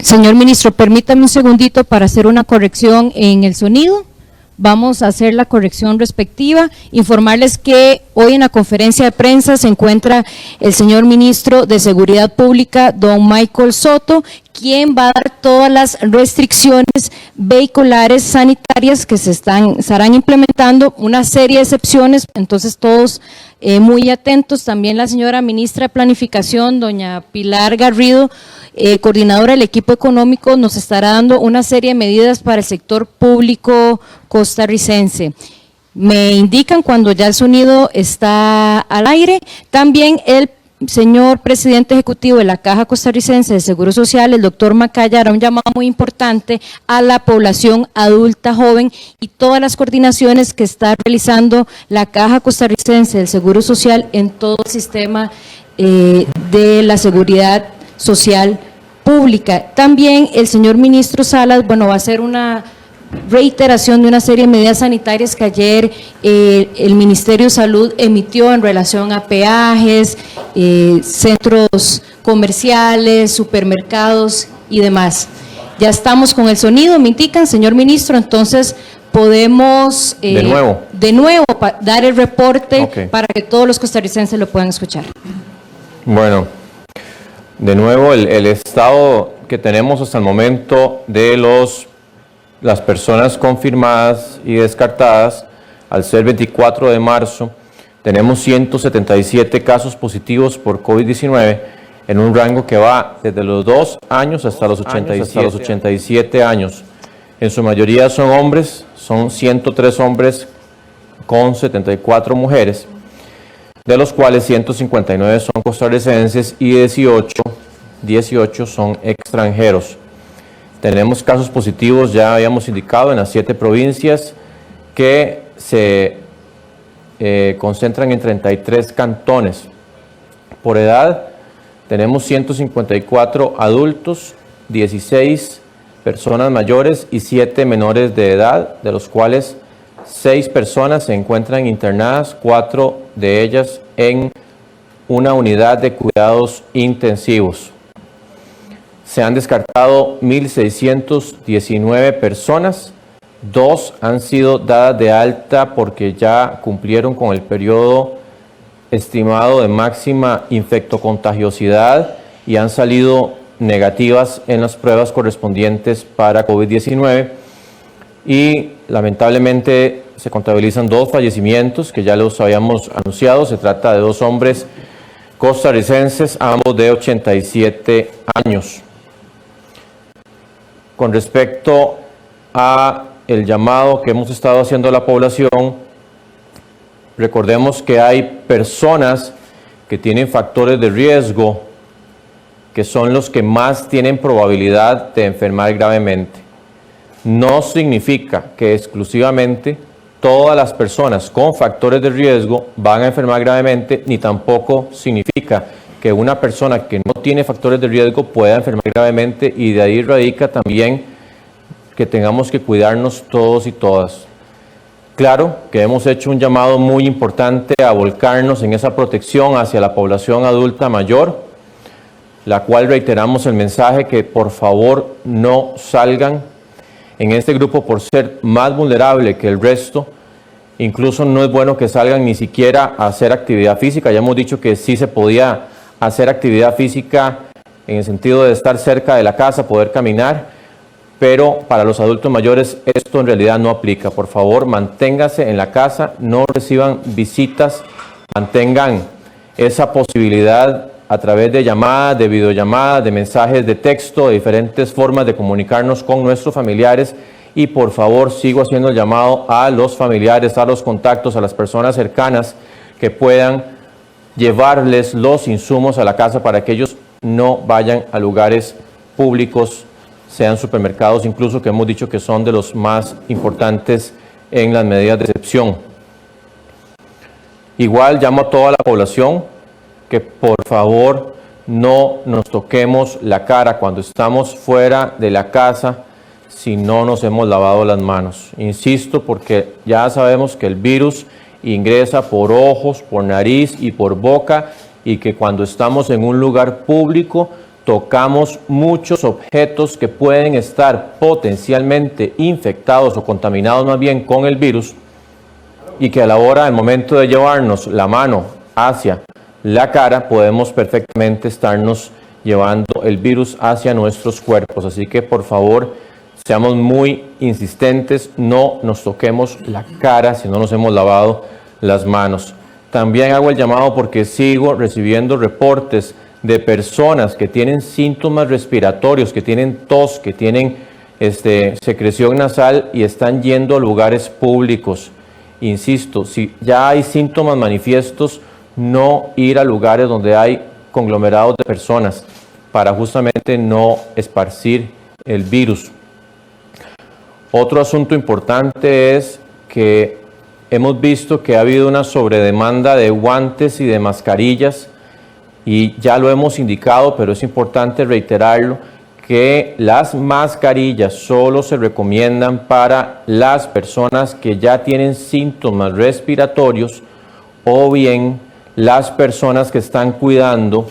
Señor ministro, permítame un segundito para hacer una corrección en el sonido. Vamos a hacer la corrección respectiva. Informarles que hoy en la conferencia de prensa se encuentra el señor ministro de Seguridad Pública, don Michael Soto, quien va a dar todas las restricciones vehiculares sanitarias que se estarán implementando, una serie de excepciones, entonces todos muy atentos. También la señora ministra de Planificación, doña Pilar Garrido, coordinadora del equipo económico, nos estará dando una serie de medidas para el sector público costarricense. Me indican cuando ya el sonido está al aire. También el señor presidente ejecutivo de la Caja Costarricense de Seguro Social, el doctor Macaya, hará un llamado muy importante a la población adulta joven y todas las coordinaciones que está realizando la Caja Costarricense del Seguro Social en todo el sistema de la seguridad social pública. También el señor ministro Salas, va a hacer una reiteración de una serie de medidas sanitarias que ayer el Ministerio de Salud emitió en relación a peajes, centros comerciales, supermercados y demás. Ya estamos con el sonido, me indican, señor ministro, entonces podemos de nuevo dar el reporte para que todos los costarricenses lo puedan escuchar. Bueno, de nuevo el estado que tenemos hasta el momento de las personas confirmadas y descartadas, al ser 24 de marzo, tenemos 177 casos positivos por COVID-19 en un rango que va desde los 2 años hasta los 87 años. En su mayoría son hombres, son 103 hombres con 74 mujeres, de los cuales 159 son costarricenses y 18 son extranjeros. Tenemos casos positivos, ya habíamos indicado, en las 7 provincias que se concentran en 33 cantones. Por edad, tenemos 154 adultos, 16 personas mayores y 7 menores de edad, de los cuales 6 personas se encuentran internadas, 4 de ellas en una unidad de cuidados intensivos. Se han descartado 1.619 personas, 2 han sido dadas de alta porque ya cumplieron con el periodo estimado de máxima infectocontagiosidad y han salido negativas en las pruebas correspondientes para COVID-19. Y lamentablemente se contabilizan 2 fallecimientos que ya los habíamos anunciado. Se trata de 2 hombres costarricenses, ambos de 87 años. Con respecto a el llamado que hemos estado haciendo a la población, recordemos que hay personas que tienen factores de riesgo, que son los que más tienen probabilidad de enfermar gravemente. No significa que exclusivamente todas las personas con factores de riesgo van a enfermar gravemente, ni tampoco significa que una persona que no tiene factores de riesgo pueda enfermar gravemente, y de ahí radica también que tengamos que cuidarnos todos y todas. Claro que hemos hecho un llamado muy importante a volcarnos en esa protección hacia la población adulta mayor, la cual reiteramos el mensaje que por favor no salgan en este grupo por ser más vulnerable que el resto. Incluso no es bueno que salgan ni siquiera a hacer actividad física. Ya hemos dicho que sí se podía hacer actividad física en el sentido de estar cerca de la casa, poder caminar, pero para los adultos mayores esto en realidad no aplica. Por favor, manténganse en la casa, no reciban visitas, mantengan esa posibilidad a través de llamadas, de videollamadas, de mensajes de texto, de diferentes formas de comunicarnos con nuestros familiares. Y por favor, sigo haciendo el llamado a los familiares, a los contactos, a las personas cercanas que puedan llevarles los insumos a la casa para que ellos no vayan a lugares públicos, sean supermercados, incluso, que hemos dicho que son de los más importantes en las medidas de excepción. Igual llamo a toda la población que por favor no nos toquemos la cara cuando estamos fuera de la casa si no nos hemos lavado las manos. Insisto, porque ya sabemos que el virus ingresa por ojos, por nariz y por boca, y que cuando estamos en un lugar público tocamos muchos objetos que pueden estar potencialmente infectados o contaminados más bien con el virus, y que a la hora, al momento de llevarnos la mano hacia la cara, podemos perfectamente estarnos llevando el virus hacia nuestros cuerpos. Así que por favor, seamos muy insistentes, no nos toquemos la cara si no nos hemos lavado las manos. También hago el llamado porque sigo recibiendo reportes de personas que tienen síntomas respiratorios, que tienen tos, que tienen secreción nasal y están yendo a lugares públicos. Insisto, si ya hay síntomas manifiestos, no ir a lugares donde hay conglomerados de personas para justamente no esparcir el virus. Otro asunto importante es que hemos visto que ha habido una sobredemanda de guantes y de mascarillas, y ya lo hemos indicado, pero es importante reiterarlo, que las mascarillas solo se recomiendan para las personas que ya tienen síntomas respiratorios o bien las personas que están cuidando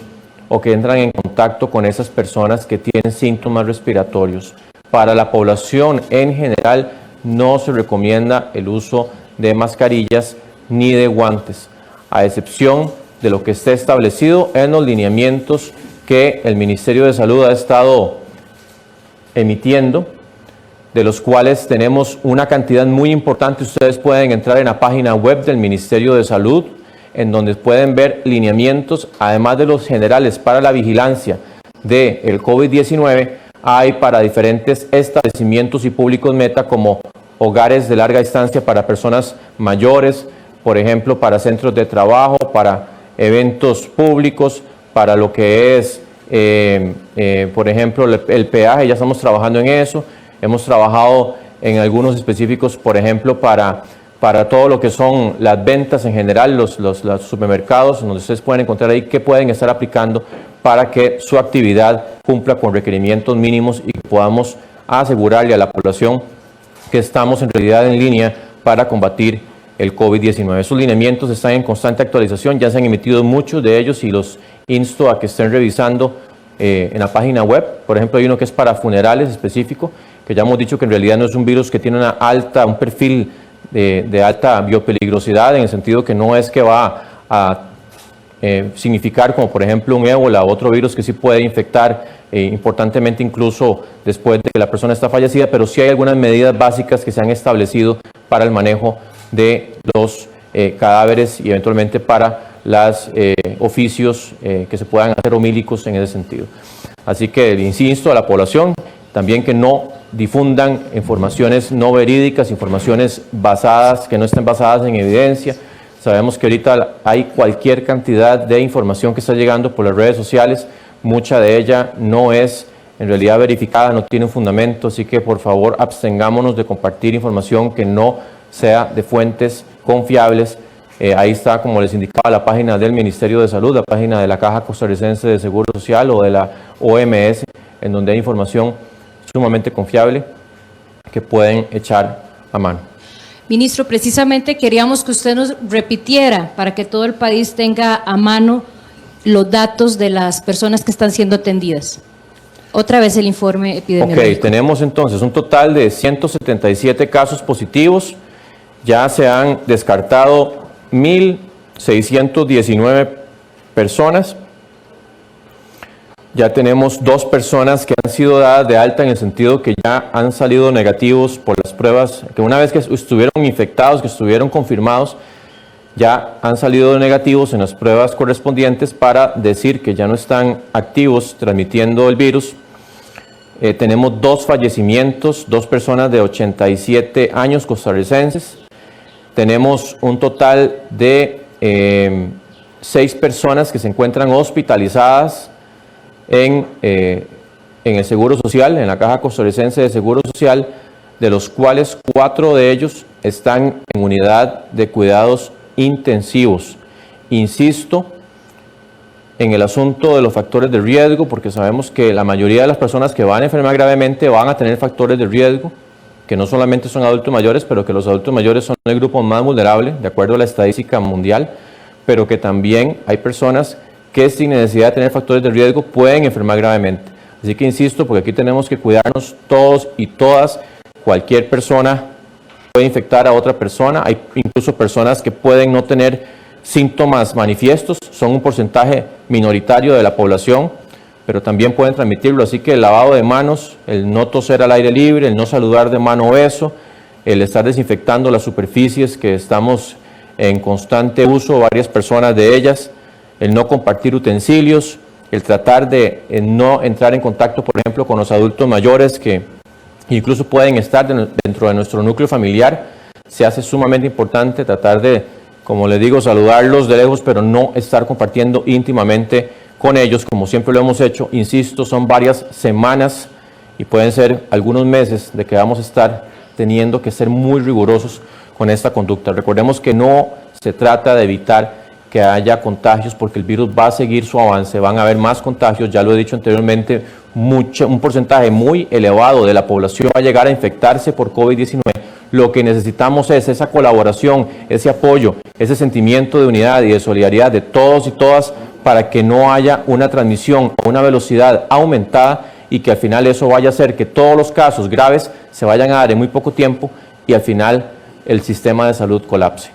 o que entran en contacto con esas personas que tienen síntomas respiratorios. Para la población en general no se recomienda el uso de mascarillas ni de guantes, a excepción de lo que esté establecido en los lineamientos que el Ministerio de Salud ha estado emitiendo, de los cuales tenemos una cantidad muy importante. Ustedes pueden entrar en la página web del Ministerio de Salud, en donde pueden ver lineamientos, además de los generales para la vigilancia del COVID-19, hay para diferentes establecimientos y públicos meta, como hogares de larga distancia para personas mayores, por ejemplo, para centros de trabajo, para eventos públicos, para lo que es, por ejemplo, el peaje. Ya estamos trabajando en eso. Hemos trabajado en algunos específicos, por ejemplo, para todo lo que son las ventas en general, los supermercados, donde ustedes pueden encontrar ahí qué pueden estar aplicando para que su actividad cumpla con requerimientos mínimos y que podamos asegurarle a la población que estamos en realidad en línea para combatir el COVID-19. Esos lineamientos están en constante actualización, ya se han emitido muchos de ellos y los insto a que estén revisando en la página web. Por ejemplo, hay uno que es para funerales específico, que ya hemos dicho que en realidad no es un virus que tiene un perfil de alta biopeligrosidad, en el sentido que no es que va a significar como por ejemplo un ébola o otro virus que sí puede infectar importantemente incluso después de que la persona está fallecida, pero sí hay algunas medidas básicas que se han establecido para el manejo de los cadáveres y eventualmente para los oficios que se puedan hacer homílicos en ese sentido. Así que insisto a la población también que no difundan informaciones no verídicas, informaciones que no estén basadas en evidencia. Sabemos que ahorita hay cualquier cantidad de información que está llegando por las redes sociales, mucha de ella no es en realidad verificada, no tiene un fundamento, así que por favor abstengámonos de compartir información que no sea de fuentes confiables. Ahí está, como les indicaba, la página del Ministerio de Salud, la página de la Caja Costarricense de Seguro Social o de la OMS, en donde hay información sumamente confiable que pueden echar a mano. Ministro, precisamente queríamos que usted nos repitiera para que todo el país tenga a mano los datos de las personas que están siendo atendidas. Otra vez el informe epidemiológico. Ok, tenemos entonces un total de 177 casos positivos. Ya se han descartado 1.619 personas. Ya tenemos 2 personas que han sido dadas de alta, en el sentido que ya han salido negativos por las pruebas, que una vez que estuvieron infectados, que estuvieron confirmados, ya han salido negativos en las pruebas correspondientes para decir que ya no están activos transmitiendo el virus. Tenemos 2 fallecimientos, 2 personas de 87 años costarricenses. Tenemos un total de 6 personas que se encuentran hospitalizadas en el Seguro Social, en la Caja Costarricense de Seguro Social, de los cuales 4 de ellos están en unidad de cuidados intensivos. Insisto en el asunto de los factores de riesgo, porque sabemos que la mayoría de las personas que van a enfermar gravemente van a tener factores de riesgo, que no solamente son adultos mayores, pero que los adultos mayores son el grupo más vulnerable, de acuerdo a la estadística mundial, pero que también hay personas que sin necesidad de tener factores de riesgo pueden enfermar gravemente. Así que insisto, porque aquí tenemos que cuidarnos todos y todas. Cualquier persona puede infectar a otra persona. Hay incluso personas que pueden no tener síntomas manifiestos, son un porcentaje minoritario de la población, pero también pueden transmitirlo. Así que el lavado de manos, el no toser al aire libre, el no saludar de mano o beso, el estar desinfectando las superficies que estamos en constante uso, varias personas de ellas, el no compartir utensilios, el tratar de no entrar en contacto, por ejemplo, con los adultos mayores que incluso pueden estar dentro de nuestro núcleo familiar. Se hace sumamente importante tratar de, como les digo, saludarlos de lejos, pero no estar compartiendo íntimamente con ellos, como siempre lo hemos hecho. Insisto, son varias semanas y pueden ser algunos meses de que vamos a estar teniendo que ser muy rigurosos con esta conducta. Recordemos que no se trata de evitar que haya contagios, porque el virus va a seguir su avance, van a haber más contagios, ya lo he dicho anteriormente, un porcentaje muy elevado de la población va a llegar a infectarse por COVID-19. Lo que necesitamos es esa colaboración, ese apoyo, ese sentimiento de unidad y de solidaridad de todos y todas para que no haya una transmisión a una velocidad aumentada y que al final eso vaya a hacer que todos los casos graves se vayan a dar en muy poco tiempo y al final el sistema de salud colapse.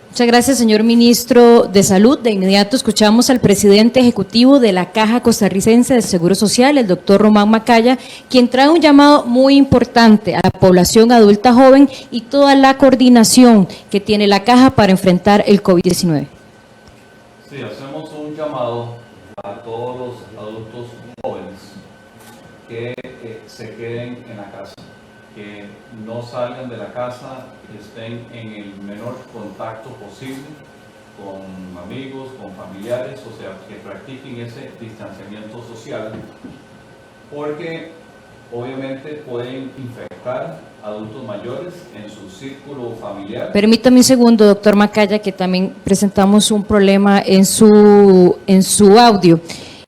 Muchas gracias, señor ministro de Salud. De inmediato escuchamos al presidente ejecutivo de la Caja Costarricense del Seguro Social, el doctor Román Macaya, quien trae un llamado muy importante a la población adulta joven y toda la coordinación que tiene la Caja para enfrentar el COVID-19. Sí, hacemos un llamado a todos los adultos jóvenes que se queden en la casa, que no salgan de la casa, que estén en el menor contacto posible con amigos, con familiares, o sea, que practiquen ese distanciamiento social, porque obviamente pueden infectar adultos mayores en su círculo familiar. Permítame un segundo, doctor Macaya, que también presentamos un problema en su audio.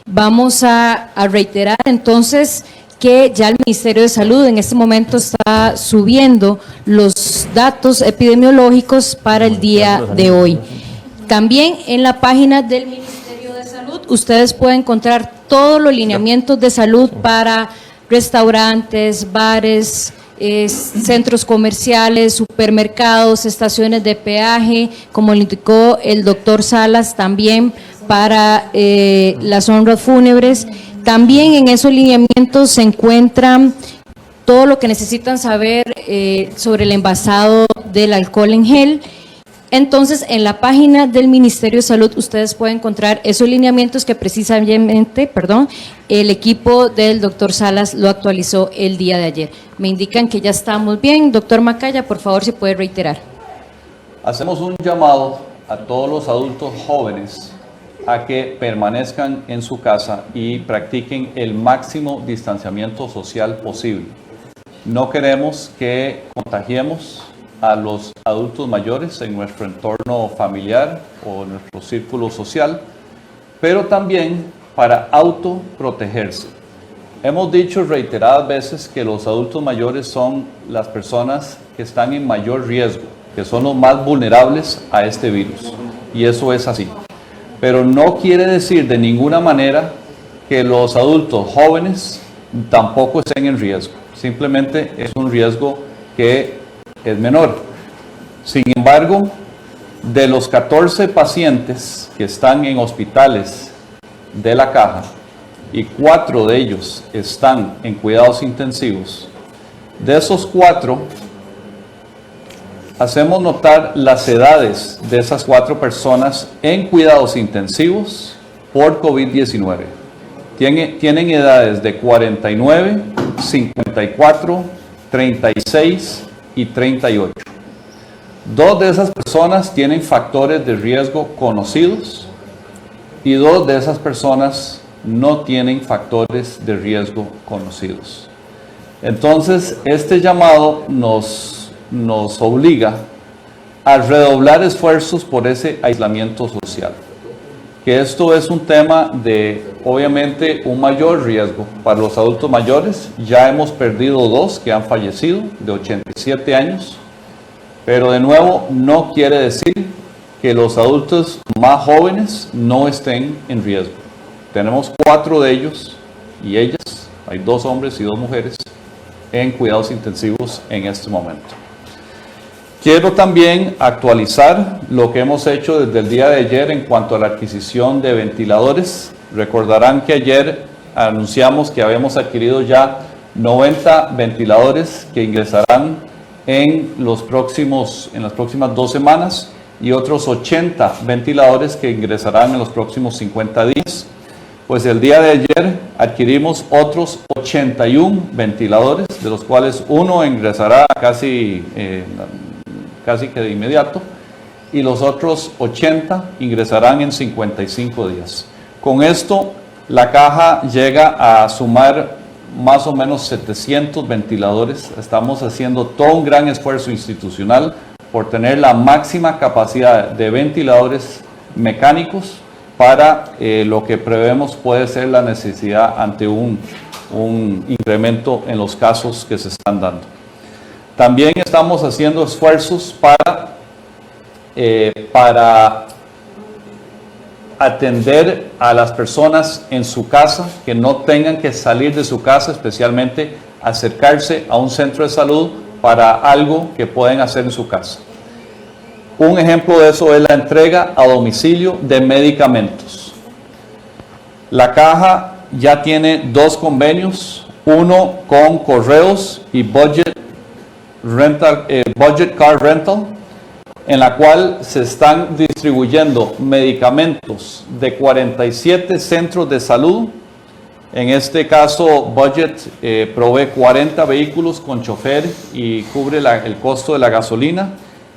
Vamos a reiterar entonces que ya el Ministerio de Salud en este momento está subiendo los datos epidemiológicos para el día de hoy. También en la página del Ministerio de Salud ustedes pueden encontrar todos los lineamientos de salud para restaurantes, bares, centros comerciales, supermercados, estaciones de peaje, como le indicó el doctor Salas, también para las honras fúnebres. También en esos lineamientos se encuentran todo lo que necesitan saber sobre el envasado del alcohol en gel. Entonces, en la página del Ministerio de Salud ustedes pueden encontrar esos lineamientos que precisamente, el equipo del doctor Salas lo actualizó el día de ayer. Me indican que ya estamos bien. Doctor Macaya, por favor, si puede reiterar. Hacemos un llamado a todos los adultos jóvenes a que permanezcan en su casa y practiquen el máximo distanciamiento social posible. No queremos que contagiemos a los adultos mayores en nuestro entorno familiar o nuestro círculo social, pero también para autoprotegerse. Hemos dicho reiteradas veces que los adultos mayores son las personas que están en mayor riesgo, que son los más vulnerables a este virus, y eso es así. Pero no quiere decir de ninguna manera que los adultos jóvenes tampoco estén en riesgo. Simplemente es un riesgo que es menor. Sin embargo, de los 14 pacientes que están en hospitales de la Caja y 4 de ellos están en cuidados intensivos, de esos 4 hacemos notar las edades de esas 4 personas en cuidados intensivos por COVID-19. Tienen edades de 49, 54, 36 y 38. 2 de esas personas tienen factores de riesgo conocidos y 2 de esas personas no tienen factores de riesgo conocidos. Entonces, este llamado nos obliga a redoblar esfuerzos por ese aislamiento social. Que esto es un tema de, obviamente, un mayor riesgo para los adultos mayores. Ya hemos perdido 2 que han fallecido, de 87 años. Pero de nuevo, no quiere decir que los adultos más jóvenes no estén en riesgo. Tenemos 4 de ellos y ellas, hay 2 hombres y 2 mujeres, en cuidados intensivos en este momento. Quiero también actualizar lo que hemos hecho desde el día de ayer en cuanto a la adquisición de ventiladores. Recordarán que ayer anunciamos que habíamos adquirido ya 90 ventiladores que ingresarán en las próximas 2 semanas y otros 80 ventiladores que ingresarán en los próximos 50 días. Pues el día de ayer adquirimos otros 81 ventiladores, de los cuales uno ingresará casi que de inmediato y los otros 80 ingresarán en 55 días. Con esto, la caja llega a sumar más o menos 700 ventiladores. Estamos haciendo todo un gran esfuerzo institucional por tener la máxima capacidad de ventiladores mecánicos para lo que prevemos puede ser la necesidad ante un incremento en los casos que se están dando. También estamos haciendo esfuerzos para atender a las personas en su casa, que no tengan que salir de su casa, especialmente acercarse a un centro de salud para algo que pueden hacer en su casa. Un ejemplo de eso es la entrega a domicilio de medicamentos. La caja ya tiene 2 convenios, uno con Correos y Budget Car Rental, en la cual se están distribuyendo medicamentos de 47 centros de salud. En este caso, Budget provee 40 vehículos con chofer y cubre el costo de la gasolina,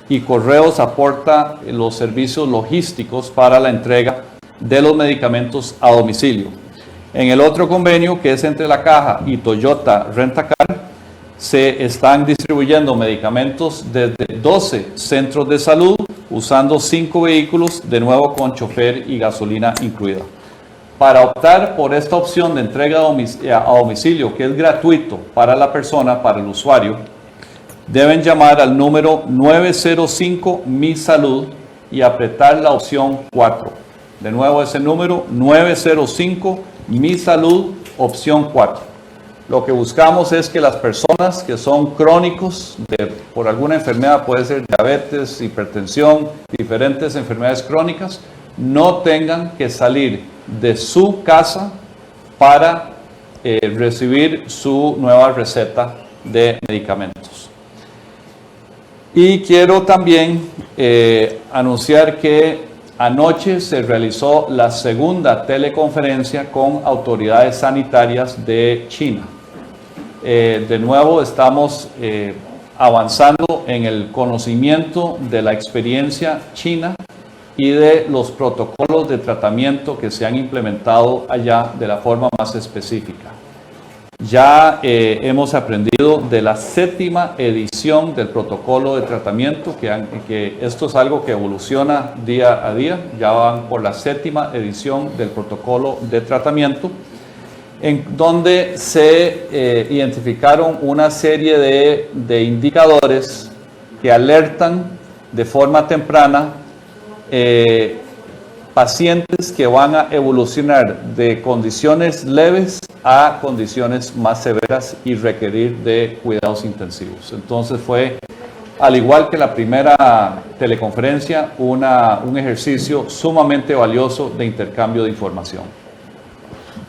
y Correos aporta los servicios logísticos para la entrega de los medicamentos a domicilio. En el otro convenio, que es entre la caja y Toyota Rent-A-Car, se están distribuyendo medicamentos desde 12 centros de salud usando 5 vehículos, de nuevo con chofer y gasolina incluida. Para optar por esta opción de entrega a domicilio, que es gratuito para la persona, para el usuario, deben llamar al número 905 Mi Salud y apretar la opción 4. De nuevo ese número 905 Mi Salud, opción 4. Lo que buscamos es que las personas que son crónicos por alguna enfermedad, puede ser diabetes, hipertensión, diferentes enfermedades crónicas, no tengan que salir de su casa para recibir su nueva receta de medicamentos. Y quiero también anunciar que anoche se realizó la segunda teleconferencia con autoridades sanitarias de China. De nuevo estamos avanzando en el conocimiento de la experiencia china y de los protocolos de tratamiento que se han implementado allá de la forma más específica. Ya hemos aprendido de la 7ª edición del protocolo de tratamiento, que esto es algo que evoluciona día a día. Ya van por la 7ª edición del protocolo de tratamiento, en donde se identificaron una serie de indicadores que alertan de forma temprana pacientes que van a evolucionar de condiciones leves a condiciones más severas y requerir de cuidados intensivos. Entonces fue, al igual que la primera teleconferencia, un ejercicio sumamente valioso de intercambio de información.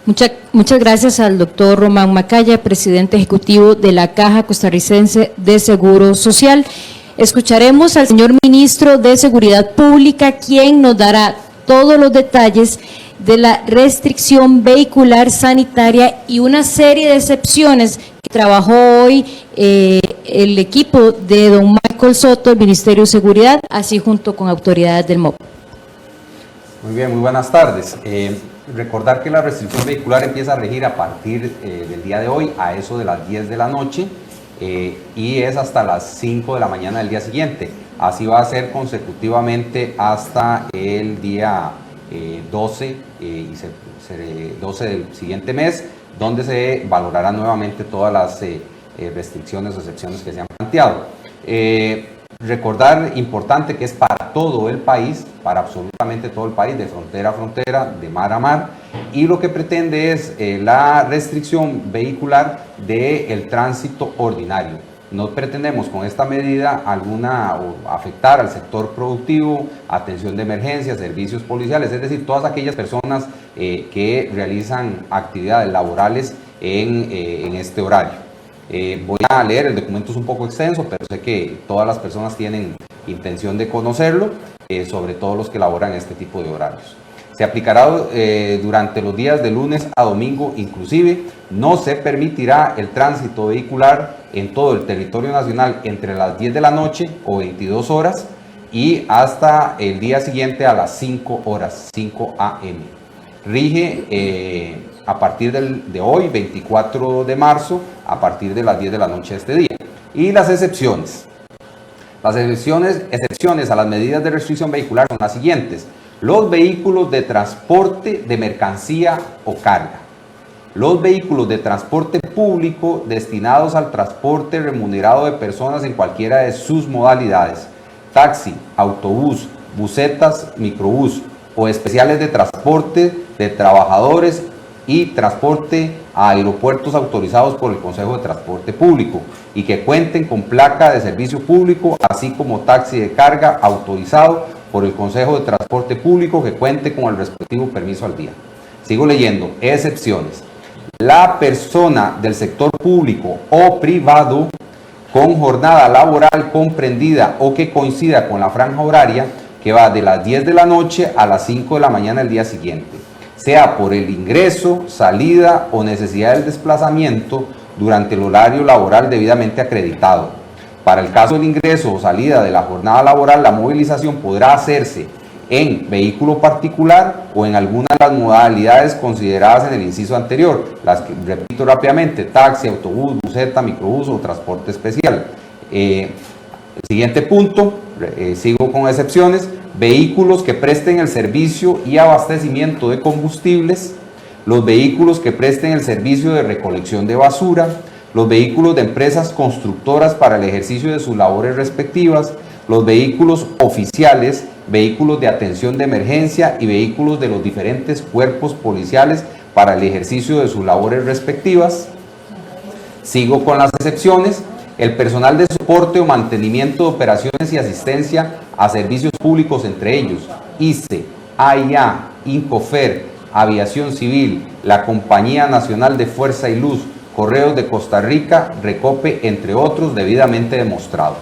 Muchas gracias al doctor Román Macaya, presidente ejecutivo de la Caja Costarricense de Seguro Social. Escucharemos al señor ministro de Seguridad Pública, quien nos dará todos los detalles de la restricción vehicular sanitaria y una serie de excepciones que trabajó hoy el equipo de don Michael Soto, el Ministerio de Seguridad, así junto con autoridades del MOP. Muy bien, muy buenas tardes. Recordar que la restricción vehicular empieza a regir a partir del día de hoy, a eso de las 10 de la noche, y es hasta las 5 de la mañana del día siguiente. Así va a ser consecutivamente hasta el día 12 del siguiente mes, donde se valorarán nuevamente todas las restricciones o excepciones que se han planteado. Recordar, importante, que es para todo el país, para absolutamente todo el país, de frontera a frontera, de mar a mar, y lo que pretende es la restricción vehicular del tránsito ordinario. No pretendemos con esta medida afectar al sector productivo, atención de emergencia, servicios policiales, es decir, todas aquellas personas que realizan actividades laborales en este horario. Voy a leer, el documento es un poco extenso, pero sé que todas las personas tienen intención de conocerlo, sobre todo los que laboran este tipo de horarios. Se aplicará durante los días de lunes a domingo inclusive. No se permitirá el tránsito vehicular en todo el territorio nacional entre las 10 de la noche o 22 horas y hasta el día siguiente a las 5 horas, 5 a.m. Rige a partir de hoy, 24 de marzo, a partir de las 10 de la noche de este día. Y las excepciones. Las excepciones a las medidas de restricción vehicular son las siguientes: los vehículos de transporte de mercancía o carga, los vehículos de transporte público destinados al transporte remunerado de personas en cualquiera de sus modalidades, taxi, autobús, busetas, microbús o especiales de transporte de trabajadores y transporte a aeropuertos autorizados por el Consejo de Transporte Público y que cuenten con placa de servicio público, así como taxi de carga autorizado por el Consejo de Transporte Público que cuente con el respectivo permiso al día. Sigo leyendo. Excepciones. La persona del sector público o privado con jornada laboral comprendida o que coincida con la franja horaria que va de las 10 de la noche a las 5 de la mañana del día siguiente, sea por el ingreso, salida o necesidad del desplazamiento durante el horario laboral debidamente acreditado. Para el caso del ingreso o salida de la jornada laboral, la movilización podrá hacerse en vehículo particular o en alguna de las modalidades consideradas en el inciso anterior, las que repito rápidamente: taxi, autobús, buseta, microbús o transporte especial. El siguiente punto, sigo con excepciones: vehículos que presten el servicio y abastecimiento de combustibles, los vehículos que presten el servicio de recolección de basura, los vehículos de empresas constructoras para el ejercicio de sus labores respectivas, los vehículos oficiales, vehículos de atención de emergencia y vehículos de los diferentes cuerpos policiales para el ejercicio de sus labores respectivas. Sigo con las excepciones: el personal de soporte o mantenimiento de operaciones y asistencia a servicios públicos, entre ellos ICE, AIA, Incofer, Aviación Civil, la Compañía Nacional de Fuerza y Luz, Correos de Costa Rica, Recope, entre otros, debidamente demostrado.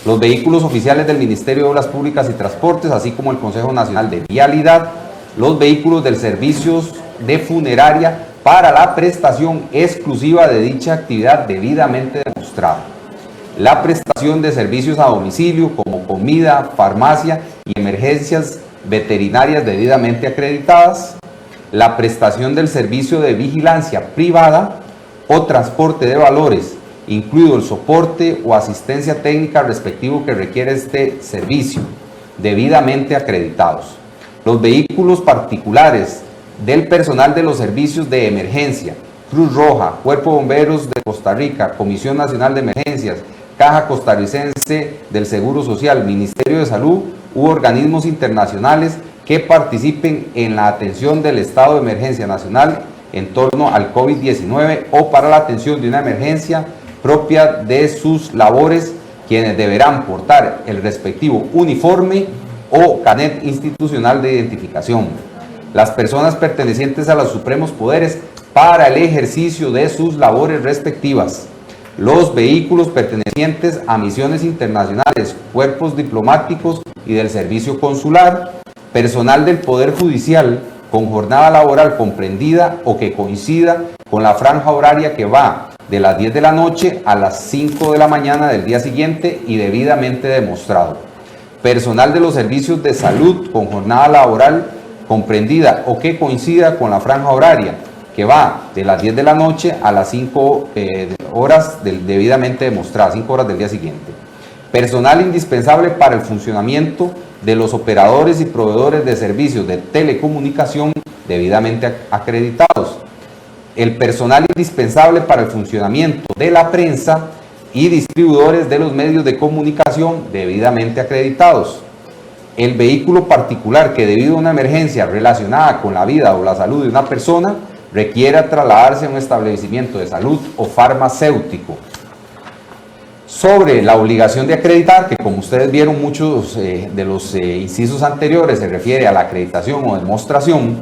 Los vehículos oficiales del Ministerio de Obras Públicas y Transportes, así como el Consejo Nacional de Vialidad, los vehículos del servicios de funeraria para la prestación exclusiva de dicha actividad debidamente demostrada. La prestación de servicios a domicilio como comida, farmacia y emergencias veterinarias debidamente acreditadas. La prestación del servicio de vigilancia privada o transporte de valores, incluido el soporte o asistencia técnica respectivo que requiere este servicio, debidamente acreditados. Los vehículos particulares del personal de los servicios de emergencia, Cruz Roja, Cuerpo de Bomberos de Costa Rica, Comisión Nacional de Emergencias, Caja Costarricense del Seguro Social, Ministerio de Salud u organismos internacionales que participen en la atención del estado de emergencia nacional en torno al COVID-19 o para la atención de una emergencia propia de sus labores, quienes deberán portar el respectivo uniforme o carnet institucional de identificación. Las personas pertenecientes a los supremos poderes para el ejercicio de sus labores respectivas. Los vehículos pertenecientes a misiones internacionales, cuerpos diplomáticos y del servicio consular, personal del Poder Judicial con jornada laboral comprendida o que coincida con la franja horaria que va de las 10 de la noche a las 5 de la mañana del día siguiente y debidamente demostrado. Personal de los servicios de salud con jornada laboral comprendida o que coincida con la franja horaria que va de las 10 de la noche a las 5 horas debidamente demostradas, 5 horas del día siguiente. Personal indispensable para el funcionamiento de los operadores y proveedores de servicios de telecomunicación debidamente acreditados. El personal indispensable para el funcionamiento de la prensa y distribuidores de los medios de comunicación debidamente acreditados. el vehículo particular que debido a una emergencia relacionada con la vida o la salud de una persona requiera trasladarse a un establecimiento de salud o farmacéutico. Sobre la obligación de acreditar, que como ustedes vieron muchos de los incisos anteriores se refiere a la acreditación o demostración,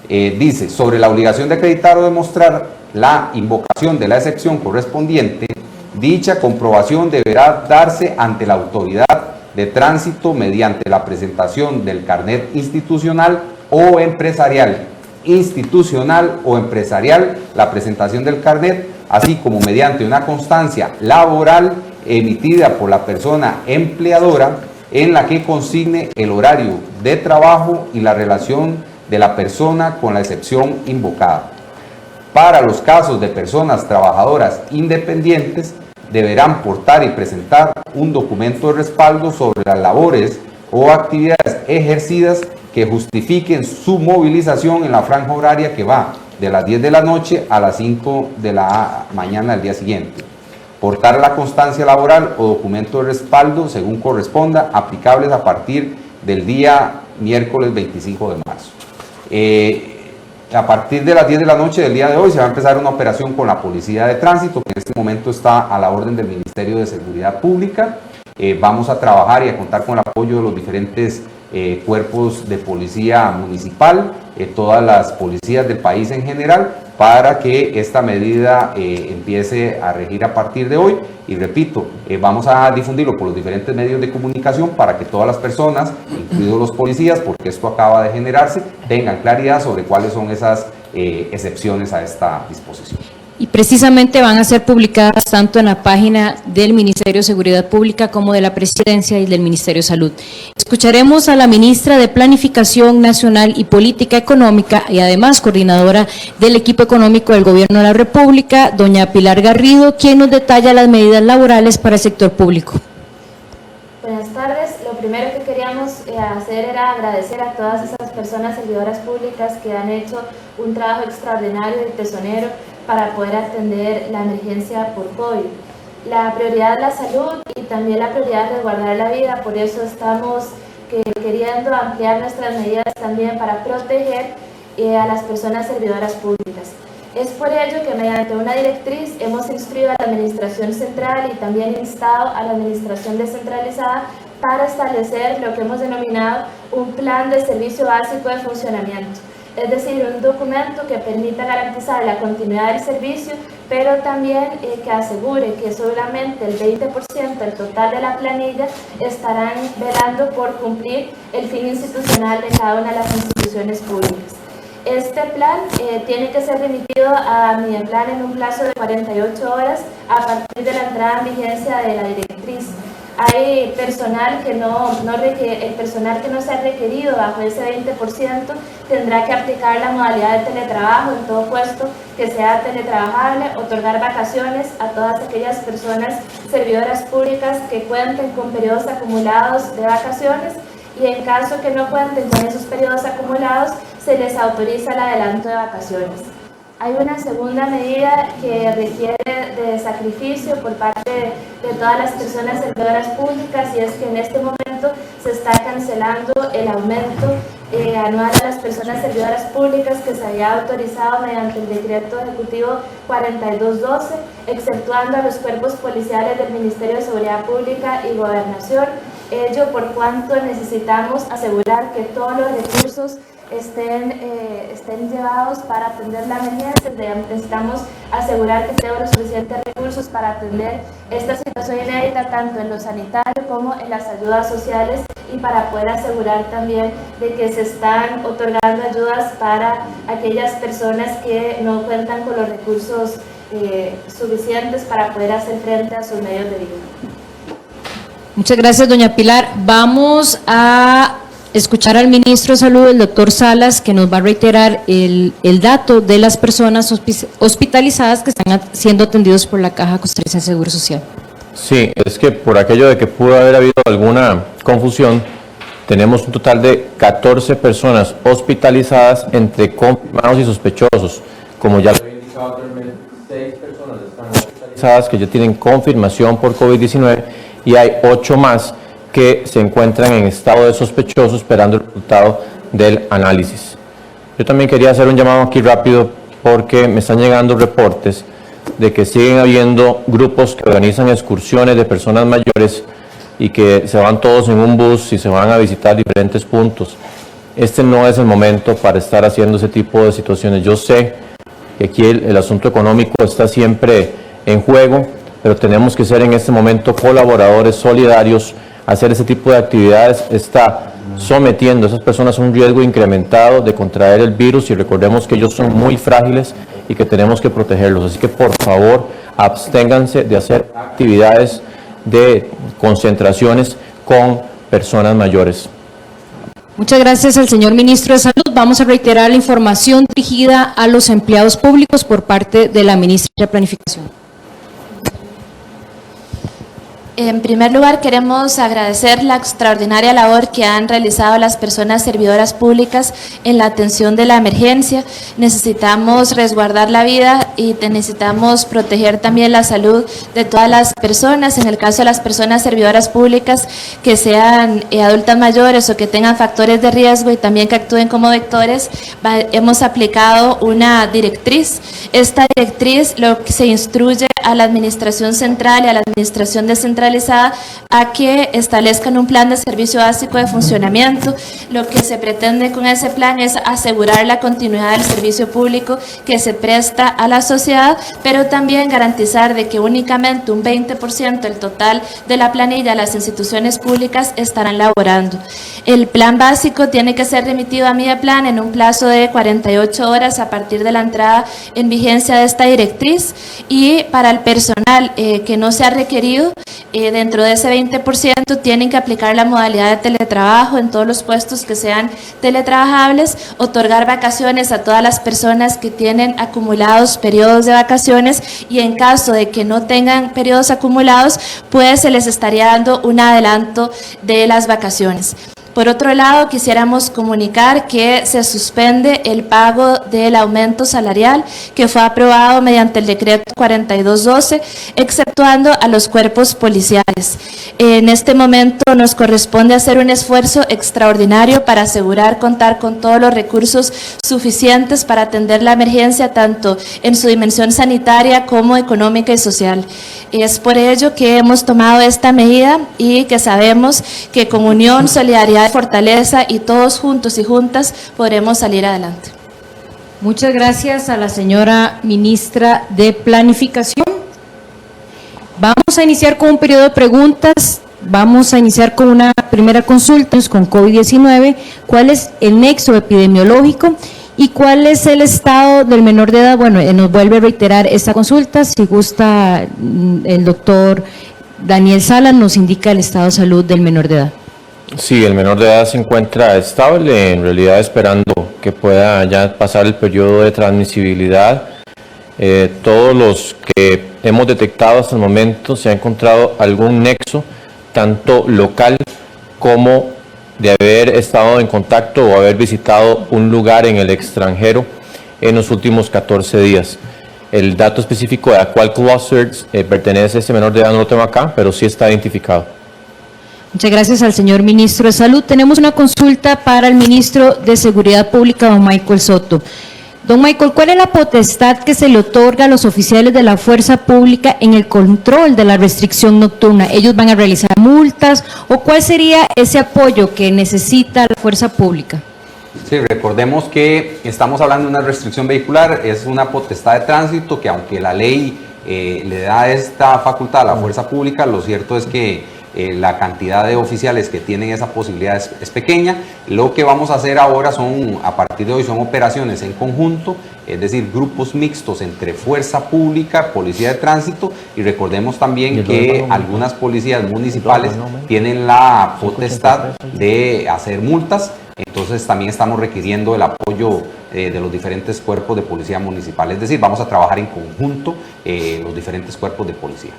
dice, sobre la obligación de acreditar o demostrar la invocación de la excepción correspondiente, dicha comprobación deberá darse ante la autoridad de tránsito mediante la presentación del carnet institucional o empresarial, la presentación del carnet, así como mediante una constancia laboral emitida por la persona empleadora en la que consigne el horario de trabajo y la relación de la persona con la excepción invocada. Para los casos de personas trabajadoras independientes, deberán portar y presentar un documento de respaldo sobre las labores o actividades ejercidas que justifiquen su movilización en la franja horaria que va de las 10 de la noche a las 5 de la mañana del día siguiente. Portar la constancia laboral o documento de respaldo según corresponda, aplicables a partir del día miércoles 25 de marzo. A partir de las 10 de la noche del día de hoy se va a empezar una operación con la Policía de Tránsito, que en este momento está a la orden del Ministerio de Seguridad Pública. Vamos a trabajar y a contar con el apoyo de los diferentes cuerpos de policía municipal, todas las policías del país en general, para que esta medida empiece a regir a partir de hoy. Y repito, vamos a difundirlo por los diferentes medios de comunicación para que todas las personas, incluidos los policías, porque esto acaba de generarse, tengan claridad sobre cuáles son esas excepciones a esta disposición. Y precisamente van a ser publicadas tanto en la página del Ministerio de Seguridad Pública como de la Presidencia y del Ministerio de Salud. Escucharemos a la ministra de Planificación Nacional y Política Económica y además coordinadora del equipo económico del Gobierno de la República, doña Pilar Garrido, quien nos detalla las medidas laborales para el sector público. Buenas tardes. Lo primero que queríamos hacer era agradecer a todas esas personas servidoras públicas que han hecho un trabajo extraordinario de tesonero para poder atender la emergencia por COVID. La prioridad es la salud y también la prioridad es resguardar la vida, por eso estamos queriendo ampliar nuestras medidas también para proteger a las personas servidoras públicas. Es por ello que mediante una directriz hemos instruido a la Administración Central y también instado a la Administración Descentralizada para establecer lo que hemos denominado un plan de servicio básico de funcionamiento. Es decir, un documento que permita garantizar la continuidad del servicio, pero también que asegure que solamente el 20% del total de la planilla estarán velando por cumplir el fin institucional de cada una de las instituciones públicas. Este plan tiene que ser remitido a Mideplan en un plazo de 48 horas a partir de la entrada en vigencia de la directriz. Hay personal el personal que no sea requerido bajo ese 20% tendrá que aplicar la modalidad de teletrabajo en todo puesto que sea teletrabajable, otorgar vacaciones a todas aquellas personas servidoras públicas que cuenten con periodos acumulados de vacaciones y en caso que no cuenten con esos periodos acumulados se les autoriza el adelanto de vacaciones. Hay una segunda medida que requiere de sacrificio por parte de todas las personas servidoras públicas y es que en este momento se está cancelando el aumento anual a las personas servidoras públicas que se había autorizado mediante el decreto ejecutivo 4212, exceptuando a los cuerpos policiales del Ministerio de Seguridad Pública y Gobernación, ello por cuanto necesitamos asegurar que todos los recursos estén llevados para atender la emergencia. Necesitamos asegurar que tenemos los suficientes recursos para atender esta situación inédita tanto en lo sanitario como en las ayudas sociales y para poder asegurar también de que se están otorgando ayudas para aquellas personas que no cuentan con los recursos suficientes para poder hacer frente a sus medios de vida. Muchas gracias, doña Pilar. Vamos a escuchar al ministro de Salud, el doctor Salas, que nos va a reiterar el dato de las personas hospitalizadas que están siendo atendidos por la Caja Costarricense de Seguro Social. Sí, es que por aquello de que pudo haber habido alguna confusión, tenemos un total de 14 personas hospitalizadas entre confirmados y sospechosos. Como ya lo he indicado anteriormente, 6 personas están hospitalizadas que ya tienen confirmación por COVID-19 y hay 8 más que se encuentran en estado de sospechoso esperando el resultado del análisis. Yo también quería hacer un llamado aquí rápido porque me están llegando reportes de que siguen habiendo grupos que organizan excursiones de personas mayores y que se van todos en un bus y se van a visitar diferentes puntos. Este no es el momento para estar haciendo ese tipo de situaciones. Yo sé que aquí el asunto económico está siempre en juego, pero tenemos que ser en este momento colaboradores solidarios. Hacer ese tipo de actividades está sometiendo a esas personas a un riesgo incrementado de contraer el virus, y recordemos que ellos son muy frágiles y que tenemos que protegerlos. Así que por favor absténganse de hacer actividades de concentraciones con personas mayores. Muchas gracias al señor Ministro de Salud. Vamos a reiterar la información dirigida a los empleados públicos por parte de la Ministra de Planificación. En primer lugar, queremos agradecer la extraordinaria labor que han realizado las personas servidoras públicas en la atención de la emergencia. Necesitamos resguardar la vida y necesitamos proteger también la salud de todas las personas. En el caso de las personas servidoras públicas que sean adultas mayores o que tengan factores de riesgo y también que actúen como vectores, hemos aplicado una directriz. Esta directriz lo que se instruye a la Administración Central y a la Administración Descentralizada a que establezcan un plan de servicio básico de funcionamiento. Lo que se pretende con ese plan es asegurar la continuidad del servicio público que se presta a la sociedad, pero también garantizar de que únicamente un 20% del total de la planilla de las instituciones públicas estarán laborando. El plan básico tiene que ser remitido a Mideplan en un plazo de 48 horas a partir de la entrada en vigencia de esta directriz, y para el personal que no se ha requerido, dentro de ese 20% tienen que aplicar la modalidad de teletrabajo en todos los puestos que sean teletrabajables, otorgar vacaciones a todas las personas que tienen acumulados periodos de vacaciones, y en caso de que no tengan periodos acumulados, pues se les estaría dando un adelanto de las vacaciones. Por otro lado, quisiéramos comunicar que se suspende el pago del aumento salarial que fue aprobado mediante el decreto 4212, exceptuando a los cuerpos policiales. En este momento nos corresponde hacer un esfuerzo extraordinario para asegurar contar con todos los recursos suficientes para atender la emergencia, tanto en su dimensión sanitaria como económica y social. Es por ello que hemos tomado esta medida y que sabemos que con unión, solidaridad, fortaleza y todos juntos y juntas podremos salir adelante. Muchas gracias a la señora Ministra de Planificación. Vamos a iniciar con un periodo de preguntas. Vamos a iniciar con una primera consulta con COVID-19. ¿Cuál es el nexo epidemiológico y cuál es el estado del menor de edad? Bueno, nos vuelve a reiterar esta consulta. Si gusta, el doctor Daniel Salas nos indica el estado de salud del menor de edad. Sí, el menor de edad se encuentra estable, en realidad esperando que pueda ya pasar el periodo de transmisibilidad. Todos los que hemos detectado hasta el momento se ha encontrado algún nexo, tanto local como de haber estado en contacto o haber visitado un lugar en el extranjero en los últimos 14 días. El dato específico de a cuál cluster pertenece ese menor de edad no lo tengo acá, pero sí está identificado. Muchas gracias al señor Ministro de Salud. Tenemos una consulta para el Ministro de Seguridad Pública, don Michael Soto. Don Michael, ¿cuál es la potestad que se le otorga a los oficiales de la Fuerza Pública en el control de la restricción nocturna? ¿Ellos van a realizar multas o cuál sería ese apoyo que necesita la Fuerza Pública? Sí, recordemos que estamos hablando de una restricción vehicular, es una potestad de tránsito que, aunque la ley le da esta facultad a la Fuerza Pública, lo cierto es que la cantidad de oficiales que tienen esa posibilidad es pequeña. Lo que vamos a hacer ahora a partir de hoy, son operaciones en conjunto, es decir, grupos mixtos entre Fuerza Pública, Policía de Tránsito, y recordemos también que algunas policías municipales tienen la potestad de hacer multas. Entonces también estamos requiriendo el apoyo de los diferentes cuerpos de policía municipal, es decir, vamos a trabajar en conjunto los diferentes cuerpos de policía.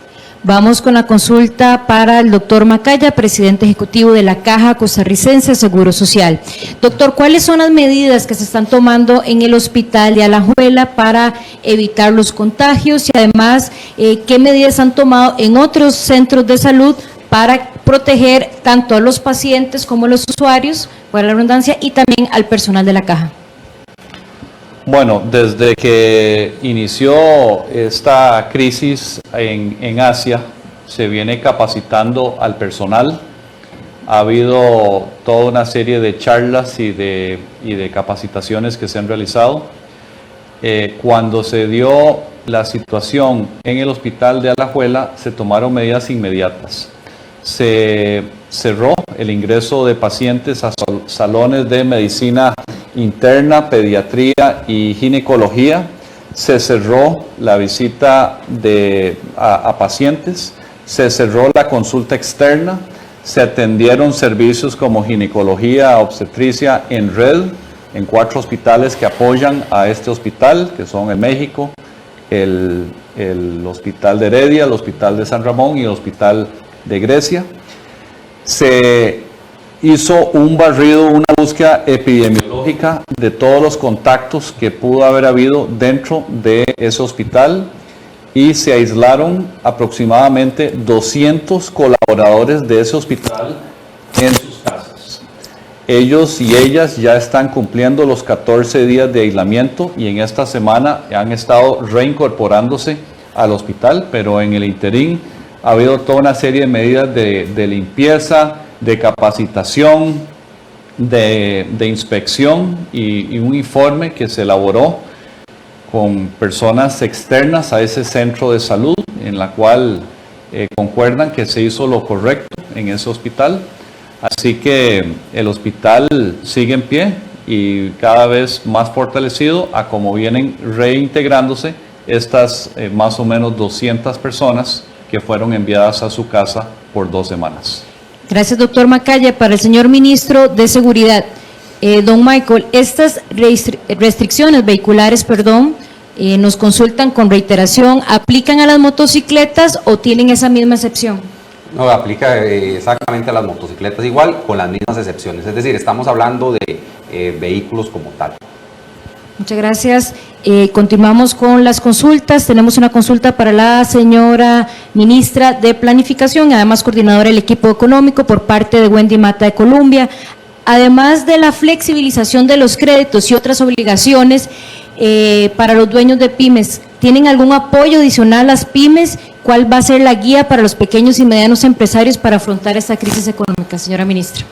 Vamos con la consulta para el doctor Macaya, presidente ejecutivo de la Caja Costarricense de Seguro Social. Doctor, ¿cuáles son las medidas que se están tomando en el hospital de Alajuela para evitar los contagios? Y además, ¿qué medidas han tomado en otros centros de salud para proteger tanto a los pacientes como a los usuarios, por la redundancia, y también al personal de la caja? Bueno, desde que inició esta crisis en Asia, se viene capacitando al personal. Ha habido toda una serie de charlas y de capacitaciones que se han realizado. Cuando se dio la situación en el hospital de Alajuela, se tomaron medidas inmediatas. Se cerró el ingreso de pacientes a salones de medicina interna, pediatría y ginecología. Se cerró la visita a pacientes. Se cerró la consulta externa. Se atendieron servicios como ginecología, obstetricia en red en 4 hospitales que apoyan a este hospital, que son en México, el Hospital de Heredia, el Hospital de San Ramón y el Hospital de Grecia. Se hizo un barrido, una búsqueda epidemiológica de todos los contactos que pudo haber habido dentro de ese hospital y se aislaron aproximadamente 200 colaboradores de ese hospital en sus casas. Ellos y ellas ya están cumpliendo los 14 días de aislamiento y en esta semana han estado reincorporándose al hospital, pero en el interín ha habido toda una serie de medidas de limpieza, de capacitación, de inspección y un informe que se elaboró con personas externas a ese centro de salud, en la cual concuerdan que se hizo lo correcto en ese hospital. Así que el hospital sigue en pie y cada vez más fortalecido a como vienen reintegrándose estas más o menos 200 personas que fueron enviadas a su casa por 2 semanas. Gracias, doctor Macaya. Para el señor ministro de Seguridad, don Michael, estas restricciones vehiculares, nos consultan con reiteración, ¿aplican a las motocicletas o tienen esa misma excepción? No, aplica exactamente a las motocicletas igual, con las mismas excepciones. Es decir, estamos hablando de vehículos como tal. Muchas gracias. Continuamos con las consultas. Tenemos una consulta para la señora ministra de Planificación y además coordinadora del equipo económico por parte de Wendy Mata de Colombia. Además de la flexibilización de los créditos y otras obligaciones para los dueños de pymes, ¿tienen algún apoyo adicional a las pymes? ¿Cuál va a ser la guía para los pequeños y medianos empresarios para afrontar esta crisis económica, señora ministra?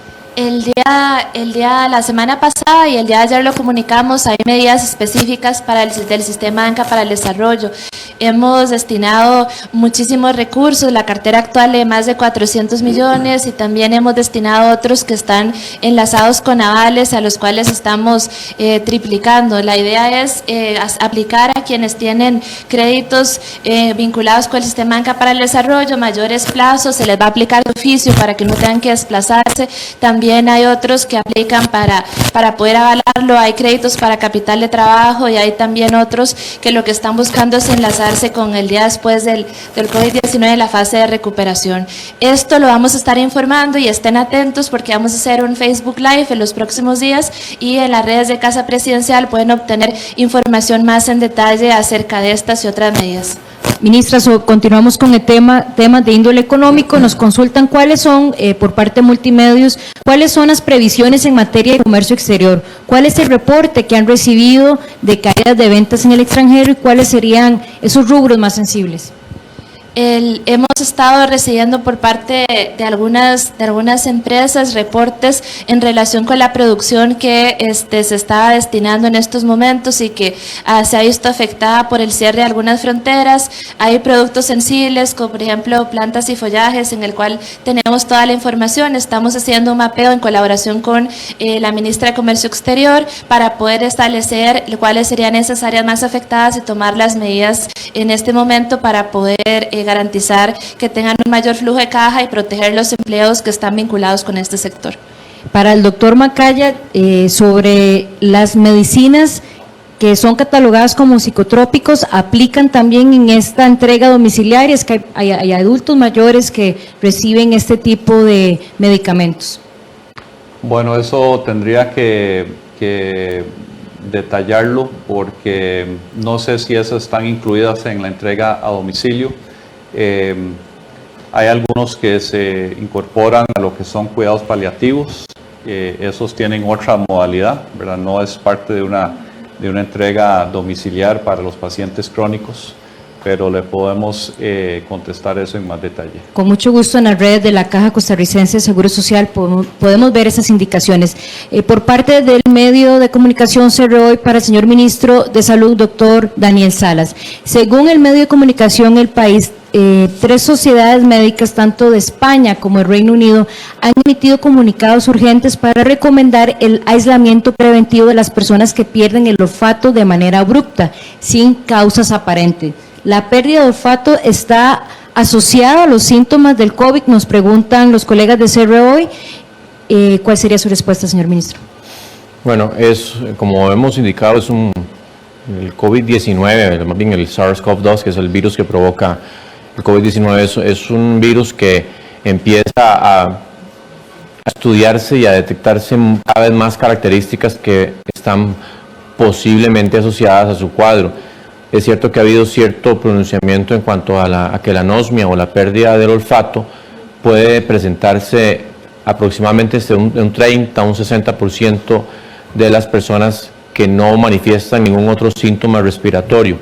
La semana pasada y el día de ayer lo comunicamos, hay medidas específicas del Sistema ANCA para el desarrollo. Hemos destinado muchísimos recursos, la cartera actual de más de 400 millones y también hemos destinado otros que están enlazados con avales a los cuales estamos triplicando. La idea es aplicar a quienes tienen créditos vinculados con el Sistema ANCA para el desarrollo, mayores plazos, se les va a aplicar de oficio para que no tengan que desplazarse. También hay otros que aplican para poder avalarlo, hay créditos para capital de trabajo y hay también otros que lo que están buscando es enlazarse con el día después del COVID-19 en la fase de recuperación. Esto lo vamos a estar informando y estén atentos porque vamos a hacer un Facebook Live en los próximos días y en las redes de Casa Presidencial pueden obtener información más en detalle acerca de estas y otras medidas. Ministra, continuamos con el temas de índole económico. Nos consultan cuáles son, por parte de Multimedios, cuáles son las previsiones en materia de comercio exterior, cuál es el reporte que han recibido de caídas de ventas en el extranjero y cuáles serían esos rubros más sensibles. Hemos estado recibiendo por parte de algunas empresas reportes en relación con la producción que se estaba destinando en estos momentos y que se ha visto afectada por el cierre de algunas fronteras. Hay productos sensibles como por ejemplo plantas y follajes en el cual tenemos toda la información. Estamos haciendo un mapeo en colaboración con la ministra de Comercio Exterior para poder establecer cuáles serían esas áreas más afectadas y tomar las medidas en este momento para poder garantizar que tengan un mayor flujo de caja y proteger los empleos que están vinculados con este sector. Para el doctor Macaya, sobre las medicinas que son catalogadas como psicotrópicos, ¿aplican también en esta entrega domiciliaria? Es que hay adultos mayores que reciben este tipo de medicamentos. Bueno, eso tendría que detallarlo porque no sé si esas están incluidas en la entrega a domicilio. Hay algunos que se incorporan a lo que son cuidados paliativos. Esos tienen otra modalidad, ¿verdad? No es parte de una entrega domiciliar para los pacientes crónicos, pero le podemos contestar eso en más detalle. Con mucho gusto, en las redes de la Caja Costarricense de Seguro Social podemos ver esas indicaciones. Por parte del medio de comunicación CROI para el señor Ministro de Salud, doctor Daniel Salas. Según el medio de comunicación El País, 3 sociedades médicas, tanto de España como del Reino Unido, han emitido comunicados urgentes para recomendar el aislamiento preventivo de las personas que pierden el olfato de manera abrupta, sin causas aparentes. ¿La pérdida de olfato está asociada a los síntomas del COVID? Nos preguntan los colegas de CROI. ¿Cuál sería su respuesta, señor ministro? Bueno, como hemos indicado, el COVID-19, más bien el SARS-CoV-2, que es el virus que provoca el COVID-19, es un virus que empieza a estudiarse y a detectarse cada vez más características que están posiblemente asociadas a su cuadro. Es cierto que ha habido cierto pronunciamiento en cuanto a que la anosmia o la pérdida del olfato puede presentarse aproximadamente un 30 a un 60% de las personas que no manifiestan ningún otro síntoma respiratorio.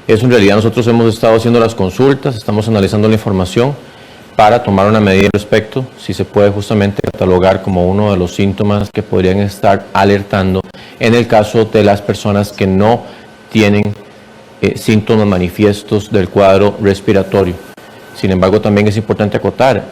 Eso en realidad nosotros hemos estado haciendo las consultas, estamos analizando la información para tomar una medida al respecto, si se puede justamente catalogar como uno de los síntomas que podrían estar alertando en el caso de las personas que no tienen síntomas manifiestos del cuadro respiratorio. Sin embargo, también es importante acotar,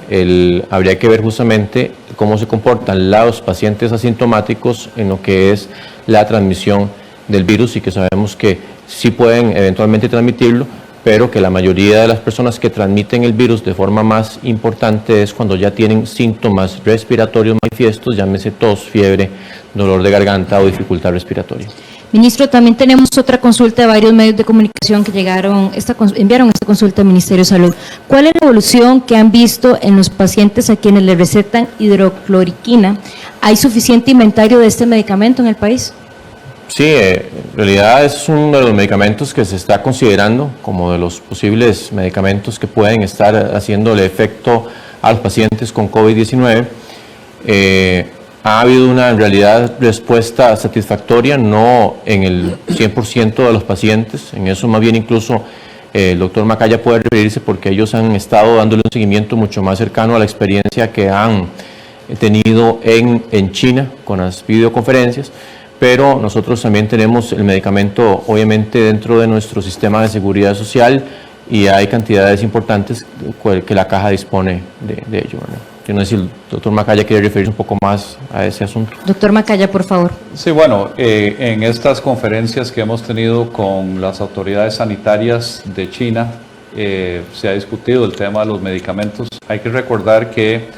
habría que ver justamente cómo se comportan los pacientes asintomáticos en lo que es la transmisión del virus, y que sabemos que sí pueden eventualmente transmitirlo, pero que la mayoría de las personas que transmiten el virus de forma más importante es cuando ya tienen síntomas respiratorios manifiestos, llámese tos, fiebre, dolor de garganta o dificultad respiratoria. Ministro, también tenemos otra consulta de varios medios de comunicación que enviaron esta consulta al Ministerio de Salud. ¿Cuál es la evolución que han visto en los pacientes a quienes le recetan hidrocloroquina? ¿Hay suficiente inventario de este medicamento en el país? Sí, en realidad es uno de los medicamentos que se está considerando como de los posibles medicamentos que pueden estar haciéndole efecto a los pacientes con COVID-19. Ha habido una, en realidad, respuesta satisfactoria, no en el 100% de los pacientes. En eso más bien incluso el doctor Macaya puede referirse, porque ellos han estado dándole un seguimiento mucho más cercano a la experiencia que han tenido en China con las videoconferencias. Pero nosotros también tenemos el medicamento, obviamente, dentro de nuestro sistema de seguridad social, y hay cantidades importantes que la caja dispone de ello, ¿verdad? Yo no sé si el doctor Macaya quiere referirse un poco más a ese asunto. Doctor Macaya, por favor. Sí, bueno, en estas conferencias que hemos tenido con las autoridades sanitarias de China, se ha discutido el tema de los medicamentos. Hay que recordar que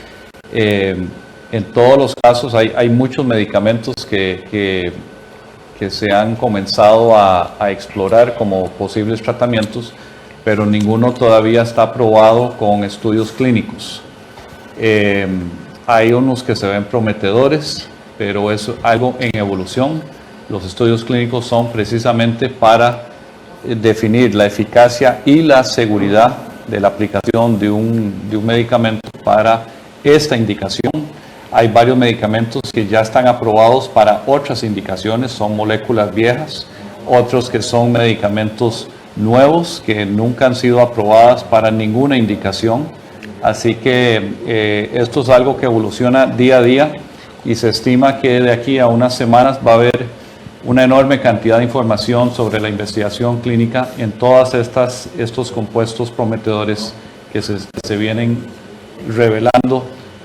en todos los casos hay muchos medicamentos que se han comenzado a explorar como posibles tratamientos, pero ninguno todavía está aprobado con estudios clínicos. Hay unos que se ven prometedores, pero es algo en evolución. Los estudios clínicos son precisamente para definir la eficacia y la seguridad de la aplicación de un medicamento para esta indicación. Hay varios medicamentos que ya están aprobados para otras indicaciones, son moléculas viejas, otros que son medicamentos nuevos que nunca han sido aprobadas para ninguna indicación. Así que esto es algo que evoluciona día a día, y se estima que de aquí a unas semanas va a haber una enorme cantidad de información sobre la investigación clínica en todas estos compuestos prometedores que se vienen revelando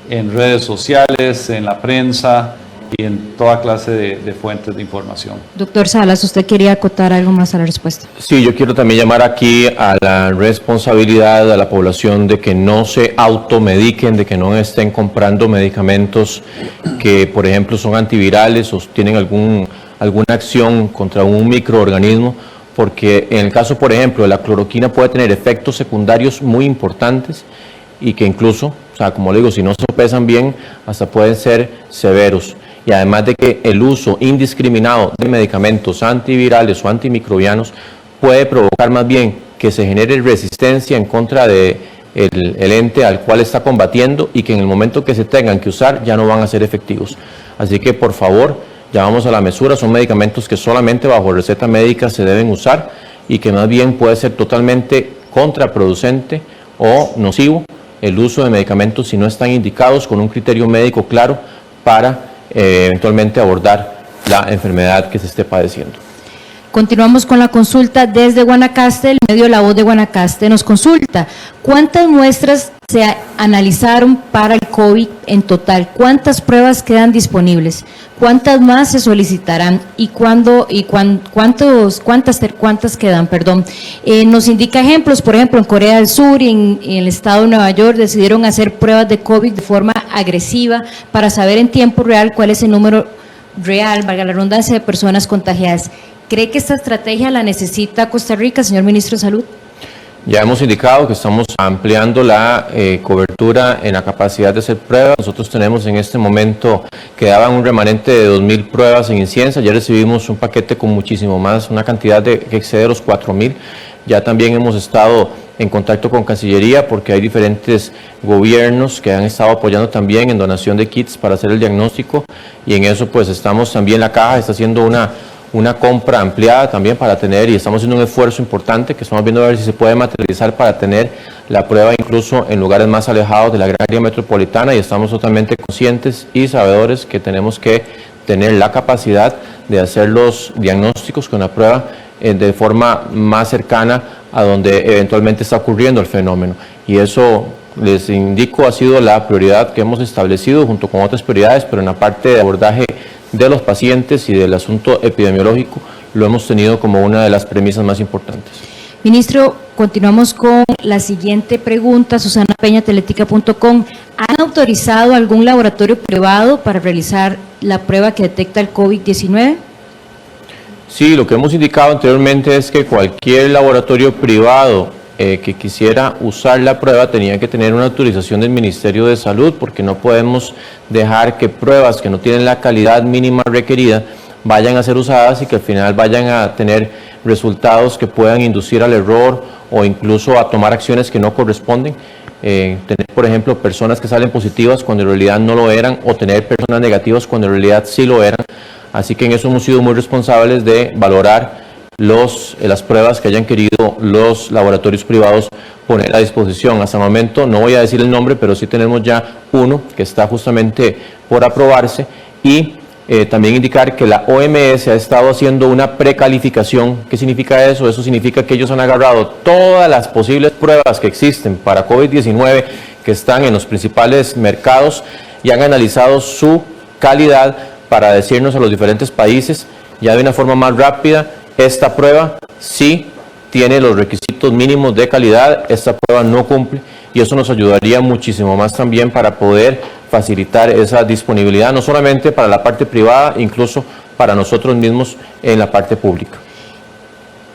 en redes sociales, en la prensa y en toda clase de fuentes de información. Doctor Salas, ¿usted quería acotar algo más a la respuesta? Sí, yo quiero también llamar aquí a la responsabilidad de la población de que no se automediquen, de que no estén comprando medicamentos que, por ejemplo, son antivirales o tienen alguna acción contra un microorganismo, porque en el caso, por ejemplo, de la cloroquina puede tener efectos secundarios muy importantes y que incluso, o sea, como le digo, si no se pesan bien, hasta pueden ser severos. Y además de que el uso indiscriminado de medicamentos antivirales o antimicrobianos puede provocar más bien que se genere resistencia en contra de el ente al cual está combatiendo y que en el momento que se tengan que usar ya no van a ser efectivos. Así que por favor, llamamos a la mesura, son medicamentos que solamente bajo receta médica se deben usar y que más bien puede ser totalmente contraproducente o nocivo el uso de medicamentos si no están indicados con un criterio médico claro para eventualmente abordar la enfermedad que se esté padeciendo. Continuamos con la consulta desde Guanacaste. El medio La Voz de Guanacaste nos consulta: ¿cuántas muestras se analizaron para el COVID en total? ¿Cuántas pruebas quedan disponibles? ¿Cuántas más se solicitarán? ¿Y cuántas quedan? Nos indica ejemplos, por ejemplo, en Corea del Sur y en el estado de Nueva York decidieron hacer pruebas de COVID de forma agresiva para saber en tiempo real cuál es el número real, valga la redundancia, de personas contagiadas. ¿Cree que esta estrategia la necesita Costa Rica, señor Ministro de Salud? Ya hemos indicado que estamos ampliando la cobertura en la capacidad de hacer pruebas. Nosotros tenemos en este momento, quedaban un remanente de 2.000 pruebas en inciensa. Ya recibimos un paquete con muchísimo más, una cantidad que excede los 4.000. Ya también hemos estado en contacto con Cancillería porque hay diferentes gobiernos que han estado apoyando también en donación de kits para hacer el diagnóstico, y en eso pues estamos también, la caja está haciendo una compra ampliada también para tener, y estamos haciendo un esfuerzo importante que estamos viendo a ver si se puede materializar para tener la prueba incluso en lugares más alejados de la gran área metropolitana, y estamos totalmente conscientes y sabedores que tenemos que tener la capacidad de hacer los diagnósticos con la prueba de forma más cercana a donde eventualmente está ocurriendo el fenómeno, y eso, les indico, ha sido la prioridad que hemos establecido junto con otras prioridades, pero en la parte de abordaje de los pacientes y del asunto epidemiológico lo hemos tenido como una de las premisas más importantes. Ministro, continuamos con la siguiente pregunta. Susana Peña, teletica.com. ¿Han autorizado algún laboratorio privado para realizar la prueba que detecta el COVID-19? Sí, lo que hemos indicado anteriormente es que cualquier laboratorio privado que quisiera usar la prueba tenía que tener una autorización del Ministerio de Salud, porque no podemos dejar que pruebas que no tienen la calidad mínima requerida vayan a ser usadas y que al final vayan a tener resultados que puedan inducir al error o incluso a tomar acciones que no corresponden. Tener, por ejemplo, personas que salen positivas cuando en realidad no lo eran, o tener personas negativas cuando en realidad sí lo eran. Así que en eso hemos sido muy responsables de valorar las pruebas que hayan querido los laboratorios privados poner a disposición. Hasta el momento, no voy a decir el nombre, pero sí tenemos ya uno que está justamente por aprobarse, y también indicar que la OMS ha estado haciendo una precalificación. ¿Qué significa eso? Eso significa que ellos han agarrado todas las posibles pruebas que existen para COVID-19 que están en los principales mercados y han analizado su calidad para decirnos a los diferentes países ya de una forma más rápida: esta prueba sí tiene los requisitos mínimos de calidad, esta prueba no cumple, y eso nos ayudaría muchísimo más también para poder facilitar esa disponibilidad, no solamente para la parte privada, incluso para nosotros mismos en la parte pública.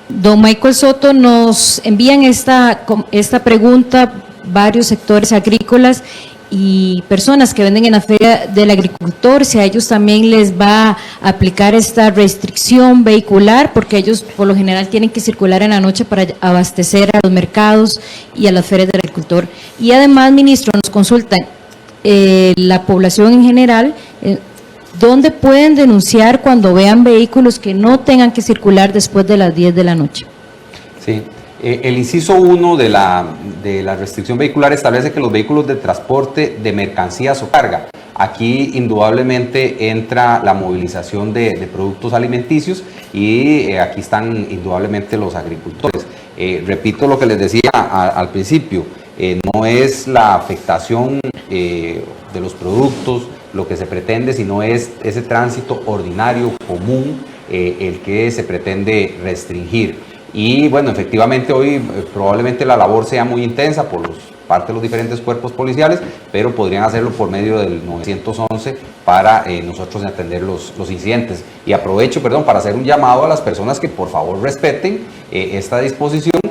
Don Michael Soto, nos envían esta pregunta varios sectores agrícolas y personas que venden en la Feria del Agricultor, si a ellos también les va a aplicar esta restricción vehicular, porque ellos por lo general tienen que circular en la noche para abastecer a los mercados y a las ferias del agricultor. Y además, ministro, nos consultan la población en general, ¿dónde pueden denunciar cuando vean vehículos que no tengan que circular después de las 10 de la noche? Sí. El inciso 1 de la restricción vehicular establece que los vehículos de transporte de mercancías o carga, aquí indudablemente entra la movilización de productos alimenticios, y aquí están indudablemente los agricultores. Repito lo que les decía al principio, no es la afectación de los productos lo que se pretende, sino es ese tránsito ordinario, común, el que se pretende restringir. Y bueno, efectivamente hoy probablemente la labor sea muy intensa por parte de los diferentes cuerpos policiales, pero podrían hacerlo por medio del 911 para nosotros atender los incidentes. Y aprovecho, para hacer un llamado a las personas que por favor respeten esta disposición,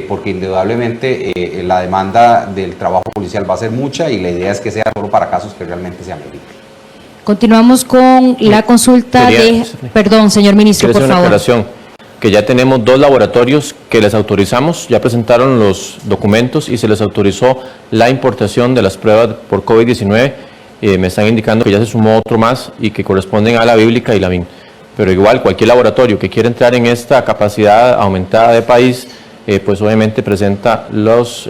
porque indudablemente la demanda del trabajo policial va a ser mucha, y la idea es que sea solo para casos que realmente se ameriten. Continuamos con la consulta perdón, señor ministro, por favor. que ya tenemos 2 laboratorios que les autorizamos, ya presentaron los documentos y se les autorizó la importación de las pruebas por COVID-19. Me están indicando que ya se sumó otro más y que corresponden a la Bíblica y la BIN. Pero igual, cualquier laboratorio que quiera entrar en esta capacidad aumentada de país, pues obviamente presenta los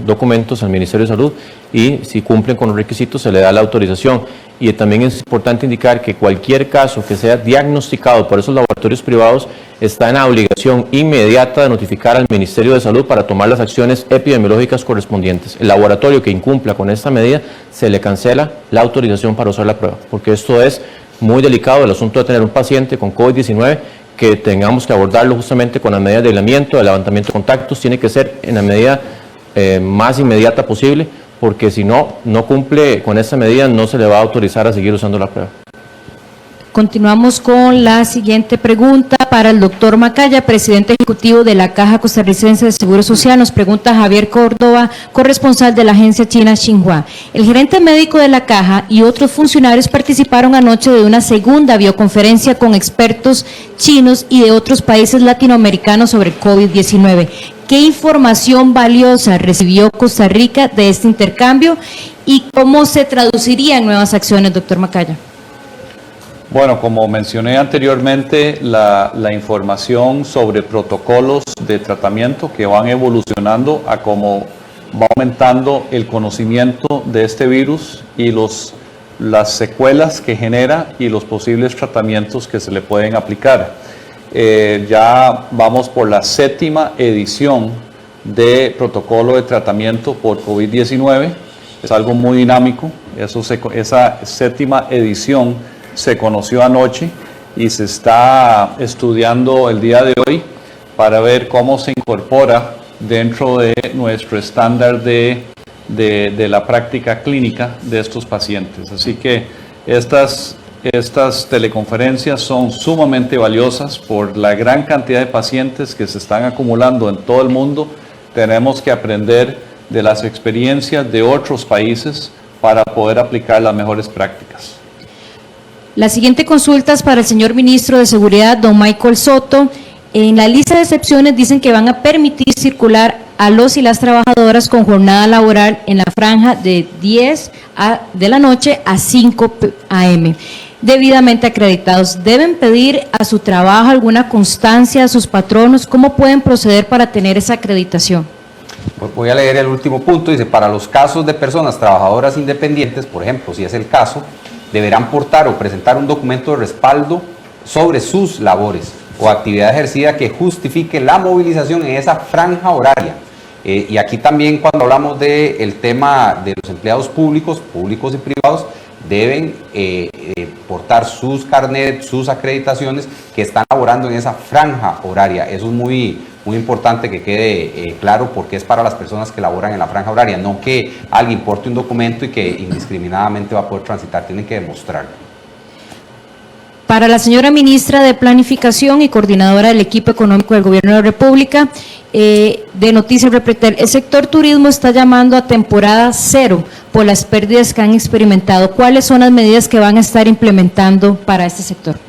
documentos al Ministerio de Salud y si cumplen con los requisitos se le da la autorización. Y también es importante indicar que cualquier caso que sea diagnosticado por esos laboratorios privados está en la obligación inmediata de notificar al Ministerio de Salud para tomar las acciones epidemiológicas correspondientes. El laboratorio que incumpla con esta medida se le cancela la autorización para usar la prueba, porque esto es muy delicado, el asunto de tener un paciente con COVID-19 que tengamos que abordarlo justamente con las medidas de aislamiento, de levantamiento de contactos, tiene que ser en la medida más inmediata posible, porque si no cumple con esta medida, no se le va a autorizar a seguir usando la prueba. Continuamos con la siguiente pregunta para el doctor Macaya, presidente ejecutivo de la Caja Costarricense de Seguro Social. Nos pregunta Javier Córdoba, corresponsal de la agencia china Xinhua. El gerente médico de la Caja y otros funcionarios participaron anoche de una segunda videoconferencia con expertos chinos y de otros países latinoamericanos sobre COVID-19. ¿Qué información valiosa recibió Costa Rica de este intercambio y cómo se traduciría en nuevas acciones, doctor Macaya? Bueno, como mencioné anteriormente, la información sobre protocolos de tratamiento que van evolucionando a cómo va aumentando el conocimiento de este virus y las secuelas que genera y los posibles tratamientos que se le pueden aplicar. Ya vamos por la 7ª edición de protocolo de tratamiento por COVID-19. Es algo muy dinámico. Esa 7ª edición se conoció anoche y se está estudiando el día de hoy para ver cómo se incorpora dentro de nuestro estándar de la práctica clínica de estos pacientes. Así que estas teleconferencias son sumamente valiosas por la gran cantidad de pacientes que se están acumulando en todo el mundo. Tenemos que aprender de las experiencias de otros países para poder aplicar las mejores prácticas. La siguiente consulta es para el señor ministro de Seguridad, don Michael Soto. En la lista de excepciones dicen que van a permitir circular a los y las trabajadoras con jornada laboral en la franja de 10 de la noche a 5 a.m. debidamente acreditados. ¿Deben pedir a su trabajo alguna constancia a sus patronos? ¿Cómo pueden proceder para tener esa acreditación? Pues voy a leer el último punto. Dice, para los casos de personas trabajadoras independientes, por ejemplo, si es el caso, deberán portar o presentar un documento de respaldo sobre sus labores o actividad ejercida que justifique la movilización en esa franja horaria. Y aquí también cuando hablamos del tema de los empleados públicos y privados, deben portar sus carnets, sus acreditaciones que están laborando en esa franja horaria. Eso es muy importante que quede claro, porque es para las personas que laboran en la franja horaria, no que alguien porte un documento y que indiscriminadamente va a poder transitar, tienen que demostrarlo. Para la señora ministra de Planificación y coordinadora del equipo económico del Gobierno de la República, de Noticias Repretel, el sector turismo está llamando a temporada cero por las pérdidas que han experimentado. ¿Cuáles son las medidas que van a estar implementando para este sector?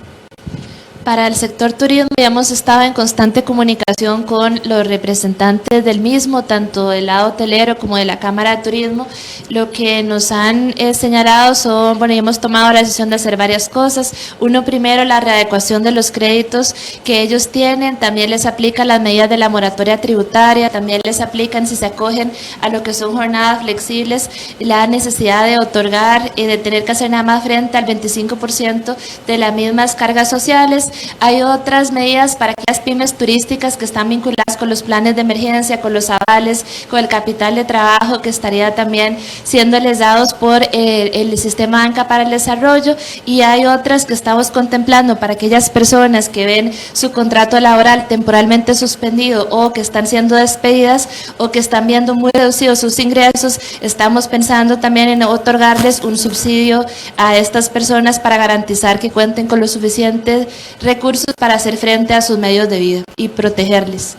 Para el sector turismo ya hemos estado en constante comunicación con los representantes del mismo, tanto del lado hotelero como de la Cámara de Turismo. Lo que nos han señalado son, ya hemos tomado la decisión de hacer varias cosas. Uno, primero, la readecuación de los créditos que ellos tienen, también les aplica las medidas de la moratoria tributaria, también les aplican, si se acogen a lo que son jornadas flexibles, la necesidad de otorgar y de tener que hacer nada más frente al 25% de las mismas cargas sociales. Hay otras medidas para aquellas pymes turísticas que están vinculadas con los planes de emergencia, con los avales, con el capital de trabajo que estaría también siéndoles dados por el sistema ANCA para el desarrollo, y hay otras que estamos contemplando para aquellas personas que ven su contrato laboral temporalmente suspendido o que están siendo despedidas o que están viendo muy reducidos sus ingresos. Estamos pensando también en otorgarles un subsidio a estas personas para garantizar que cuenten con los suficientes recursos para hacer frente a sus medios de vida y protegerles.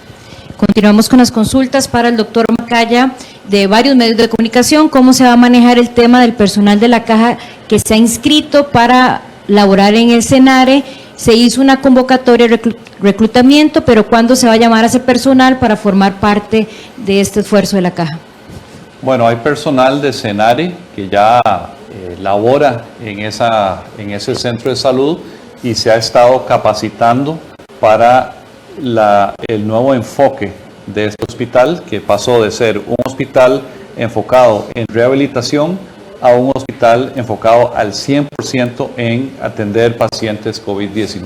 Continuamos con las consultas para el doctor Macaya de varios medios de comunicación. ¿Cómo se va a manejar el tema del personal de la Caja que se ha inscrito para laborar en el SENARE? se hizo una convocatoria de reclutamiento, pero ¿cuándo se va a llamar a ese personal para formar parte de este esfuerzo de la Caja? Bueno, hay personal de Senare que ya labora en ese centro de salud y se ha estado capacitando para el nuevo enfoque de este hospital, que pasó de ser un hospital enfocado en rehabilitación a un hospital enfocado al 100% en atender pacientes COVID-19.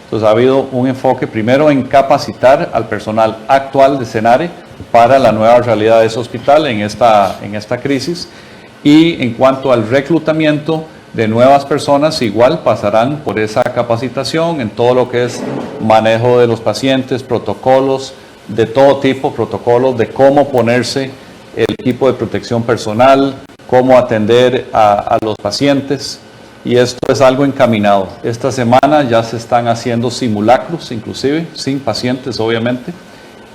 Entonces ha habido un enfoque primero en capacitar al personal actual de Senare para la nueva realidad de ese hospital en esta crisis, y en cuanto al reclutamiento de nuevas personas, igual pasarán por esa capacitación en todo lo que es manejo de los pacientes, protocolos de todo tipo, protocolos de cómo ponerse el equipo de protección personal, cómo atender a los pacientes, y esto es algo encaminado. Esta semana ya se están haciendo simulacros, inclusive sin pacientes obviamente,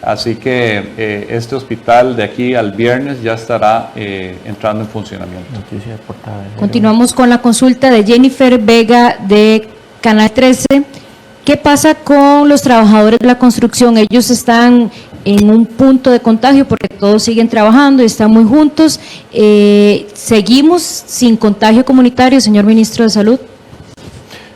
así que este hospital de aquí al viernes ya estará entrando en funcionamiento. Continuamos con la consulta de Jennifer Vega de Canal 13. ¿Qué pasa con los trabajadores de la construcción? Ellos están en un punto de contagio porque todos siguen trabajando y están muy juntos. ¿Seguimos sin contagio comunitario, señor Ministro de Salud?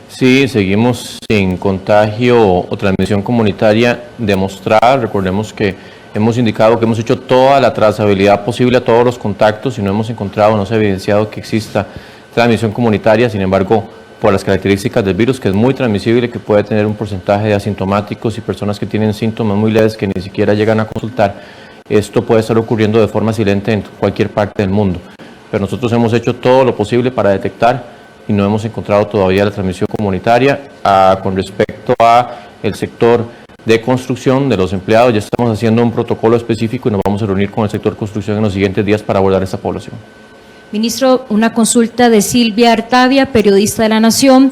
Sí, seguimos sin contagio o transmisión comunitaria demostrada. Recordemos que hemos indicado que hemos hecho toda la trazabilidad posible a todos los contactos y no hemos encontrado, no se ha evidenciado que exista transmisión comunitaria. Sin embargo, por las características del virus, que es muy transmisible, que puede tener un porcentaje de asintomáticos y personas que tienen síntomas muy leves que ni siquiera llegan a consultar, esto puede estar ocurriendo de forma silente en cualquier parte del mundo. Pero nosotros hemos hecho todo lo posible para detectar y no hemos encontrado todavía la transmisión comunitaria. Con respecto a el sector de construcción de los empleados, ya estamos haciendo un protocolo específico y nos vamos a reunir con el sector construcción en los siguientes días para abordar esta población. Ministro, una consulta de Silvia Artavia, periodista de La Nación.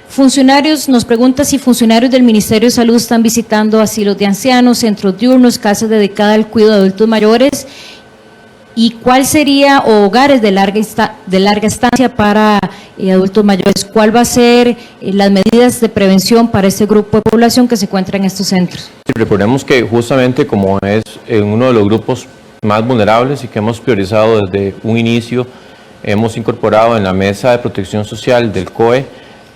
Funcionarios, nos pregunta si funcionarios del Ministerio de Salud están visitando asilos de ancianos, centros diurnos, casas dedicadas al cuidado de adultos mayores, y cuál sería, o hogares de larga estancia para adultos mayores. ¿Cuál va a ser las medidas de prevención para este grupo de población que se encuentra en estos centros? Sí, recordemos que justamente como es uno de los grupos más vulnerables y que hemos priorizado desde un inicio, hemos incorporado en la mesa de protección social del COE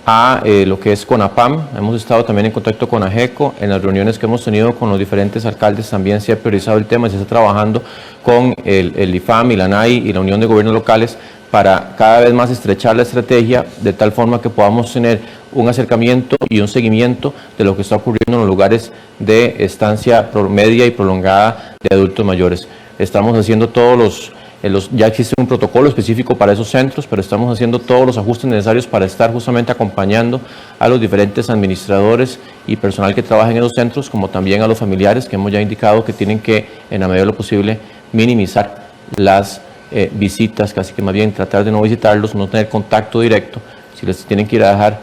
a lo que es CONAPAM. Hemos estado también en contacto con AGECO. En las reuniones que hemos tenido con los diferentes alcaldes también se ha priorizado el tema, se está trabajando con el IFAM y la NAI y la Unión de Gobiernos Locales para cada vez más estrechar la estrategia de tal forma que podamos tener un acercamiento y un seguimiento de lo que está ocurriendo en los lugares de estancia media y prolongada de adultos mayores. Estamos haciendo ya existe un protocolo específico para esos centros, pero estamos haciendo todos los ajustes necesarios para estar justamente acompañando a los diferentes administradores y personal que trabaja en esos centros, como también a los familiares, que hemos ya indicado que tienen que, en la medida de lo posible, minimizar las visitas, casi que más bien tratar de no visitarlos, no tener contacto directo. Si les tienen que ir a dejar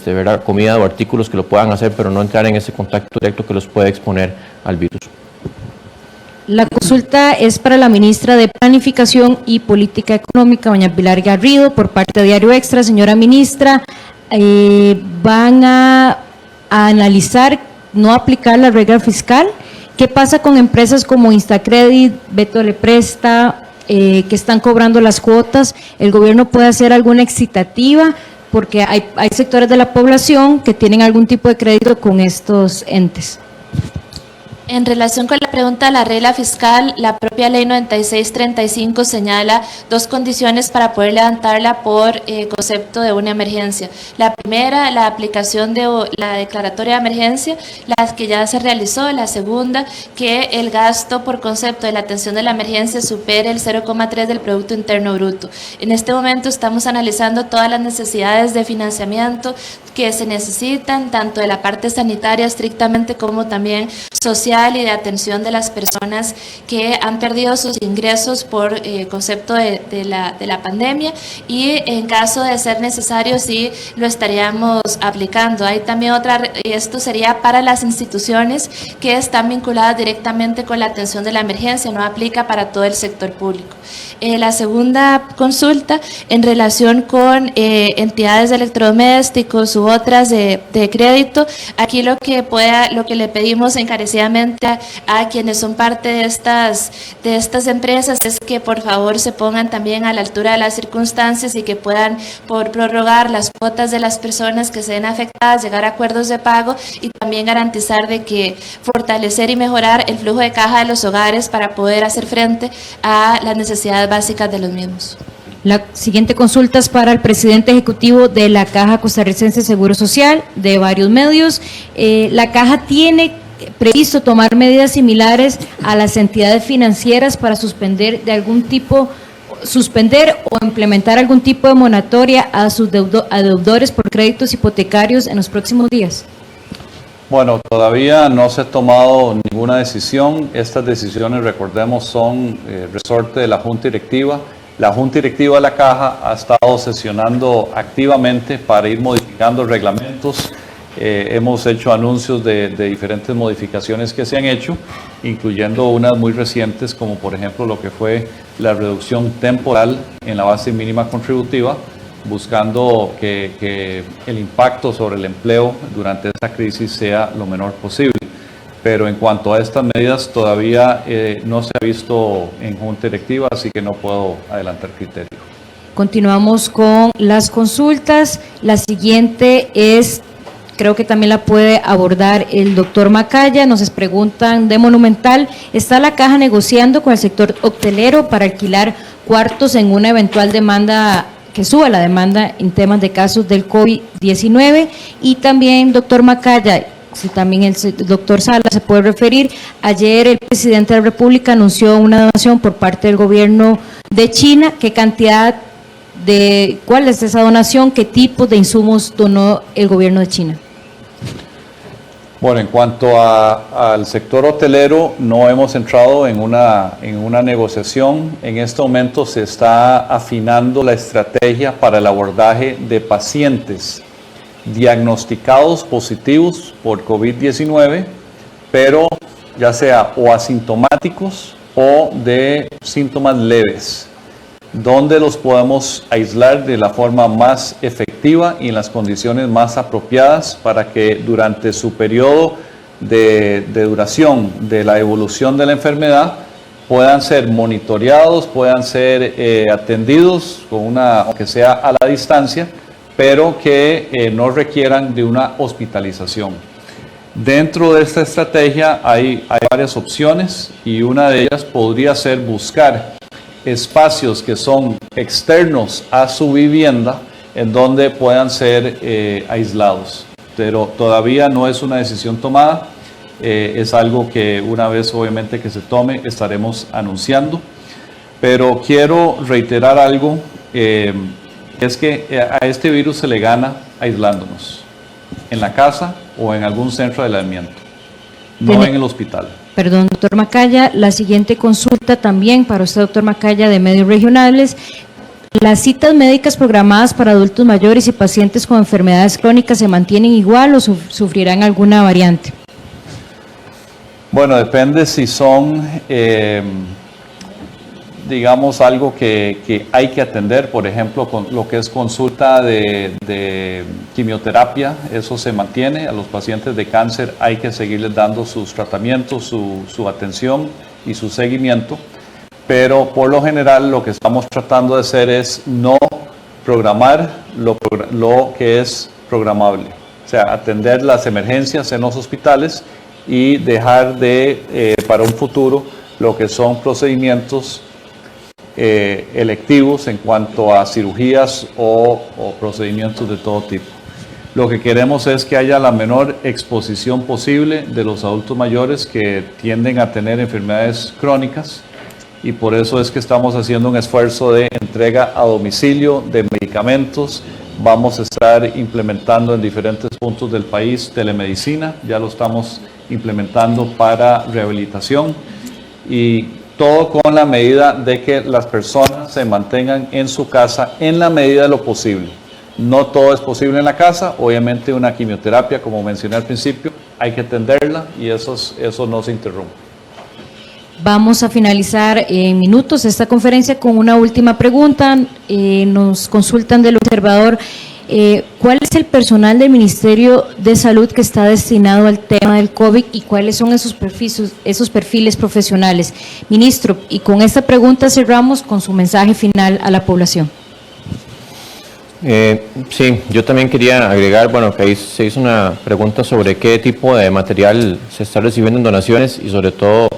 ¿verdad?, comida o artículos, que lo puedan hacer, pero no entrar en ese contacto directo que los puede exponer al virus. La consulta es para la ministra de Planificación y Política Económica, doña Pilar Garrido, por parte de Diario Extra. Señora ministra, van a analizar no aplicar la regla fiscal. ¿Qué pasa con empresas como Instacredit, Beto Le Presta, que están cobrando las cuotas? ¿El gobierno puede hacer alguna excitativa? Porque hay sectores de la población que tienen algún tipo de crédito con estos entes. En relación con la pregunta de la regla fiscal, la propia ley 9635 señala dos condiciones para poder levantarla por concepto de una emergencia. La primera, la aplicación de la declaratoria de emergencia, la que ya se realizó. La segunda, que el gasto por concepto de la atención de la emergencia supere el 0,3 del Producto Interno Bruto. En este momento estamos analizando todas las necesidades de financiamiento que se necesitan, tanto de la parte sanitaria estrictamente como también social y de atención de las personas que han perdido sus ingresos por concepto de la pandemia, y en caso de ser necesario sí lo estaríamos aplicando. Hay también esto sería para las instituciones que están vinculadas directamente con la atención de la emergencia, no aplica para todo el sector público. La segunda consulta en relación con entidades de electrodomésticos u u otras de crédito. Aquí lo que le pedimos encarecidamente a quienes son parte de estas empresas es que por favor se pongan también a la altura de las circunstancias y que puedan por prorrogar las cuotas de las personas que se ven afectadas, llegar a acuerdos de pago y también garantizar de que fortalecer y mejorar el flujo de caja de los hogares para poder hacer frente a las necesidades básicas de los mismos. La siguiente consulta es para el presidente ejecutivo de la Caja Costarricense de Seguro Social, de varios medios. La Caja tiene previsto tomar medidas similares a las entidades financieras para suspender o implementar algún tipo de moratoria a sus deudores por créditos hipotecarios en los próximos días. Bueno, todavía no se ha tomado ninguna decisión. Estas decisiones, recordemos, son resorte de la Junta Directiva. La Junta Directiva de la Caja ha estado sesionando activamente para ir modificando reglamentos. Hemos hecho anuncios de diferentes modificaciones que se han hecho, incluyendo unas muy recientes, como por ejemplo lo que fue la reducción temporal en la base mínima contributiva, buscando que el impacto sobre el empleo durante esta crisis sea lo menor posible. Pero en cuanto a estas medidas todavía no se ha visto en Junta Directiva, así que no puedo adelantar criterio. Continuamos con las consultas. La siguiente es, creo que también la puede abordar el doctor Macaya. Nos preguntan de Monumental, ¿está la Caja negociando con el sector hotelero para alquilar cuartos en una eventual demanda que suba la demanda en temas de casos del COVID-19? Y también, doctor Macaya, si también el doctor Sala se puede referir, ayer el presidente de la República anunció una donación por parte del gobierno de China. ¿Qué cantidad cuál es esa donación? ¿Qué tipos de insumos donó el gobierno de China? Bueno, en cuanto al sector hotelero, no hemos entrado en una negociación. En este momento se está afinando la estrategia para el abordaje de pacientes diagnosticados positivos por COVID-19, pero ya sea o asintomáticos o de síntomas leves, donde los podemos aislar de la forma más efectiva y en las condiciones más apropiadas para que durante su periodo de duración de la evolución de la enfermedad puedan ser monitoreados, puedan ser atendidos aunque sea a la distancia, pero que no requieran de una hospitalización. Dentro de esta estrategia hay varias opciones y una de ellas podría ser buscar espacios que son externos a su vivienda en donde puedan ser aislados. Pero todavía no es una decisión tomada, es algo que una vez obviamente que se tome estaremos anunciando. Pero quiero reiterar algo, es que a este virus se le gana aislándonos, en la casa o en algún centro de aislamiento, no en el hospital. Perdón, doctor Macaya, la siguiente consulta también para usted, doctor Macaya, de medios regionales. ¿Las citas médicas programadas para adultos mayores y pacientes con enfermedades crónicas se mantienen igual o sufrirán alguna variante? Bueno, depende si son, digamos, algo que hay que atender, por ejemplo, con lo que es consulta de quimioterapia, eso se mantiene. A los pacientes de cáncer hay que seguirles dando sus tratamientos, su atención y su seguimiento, pero por lo general lo que estamos tratando de hacer es no programar lo que es programable, o sea, atender las emergencias en los hospitales y dejar para un futuro lo que son procedimientos electivos en cuanto a cirugías o procedimientos de todo tipo. Lo que queremos es que haya la menor exposición posible de los adultos mayores que tienden a tener enfermedades crónicas y por eso es que estamos haciendo un esfuerzo de entrega a domicilio de medicamentos. Vamos a estar implementando en diferentes puntos del país telemedicina, ya lo estamos implementando para rehabilitación y todo con la medida de que las personas se mantengan en su casa en la medida de lo posible. No todo es posible en la casa, obviamente una quimioterapia, como mencioné al principio, hay que atenderla y eso no se interrumpe. Vamos a finalizar en minutos esta conferencia con una última pregunta. Nos consultan del observador ¿Cuál es el personal del Ministerio de Salud que está destinado al tema del COVID y cuáles son esos perfiles profesionales? Ministro, y con esta pregunta cerramos con su mensaje final a la población. Sí, yo también quería agregar, bueno, que ahí se hizo una pregunta sobre qué tipo de material se está recibiendo en donaciones y sobre todo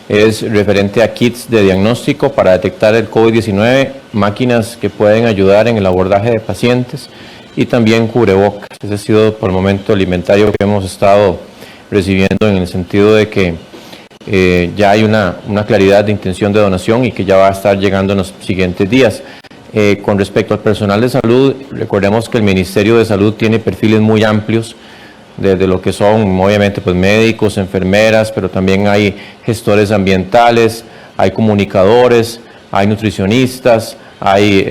es referente a kits de diagnóstico para detectar el COVID-19, máquinas que pueden ayudar en el abordaje de pacientes y también cubrebocas. Ese ha sido por el momento el inventario que hemos estado recibiendo en el sentido de que ya hay una claridad de intención de donación y que ya va a estar llegando en los siguientes días. Con respecto al personal de salud, recordemos que el Ministerio de Salud tiene perfiles muy amplios, desde lo que son obviamente pues médicos, enfermeras, pero también hay gestores ambientales, hay comunicadores, hay nutricionistas, hay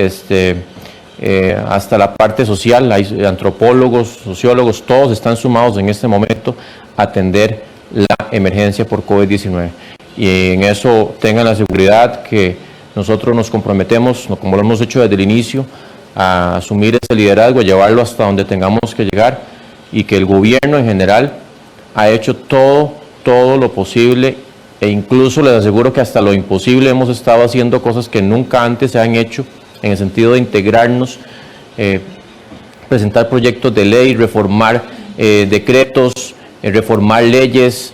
hasta la parte social, hay antropólogos, sociólogos, todos están sumados en este momento a atender la emergencia por COVID-19. Y en eso tengan la seguridad que nosotros nos comprometemos, como lo hemos hecho desde el inicio, a asumir ese liderazgo, a llevarlo hasta donde tengamos que llegar y que el gobierno en general ha hecho todo lo posible e incluso les aseguro que hasta lo imposible hemos estado haciendo cosas que nunca antes se han hecho en el sentido de integrarnos, presentar proyectos de ley, reformar decretos, reformar leyes,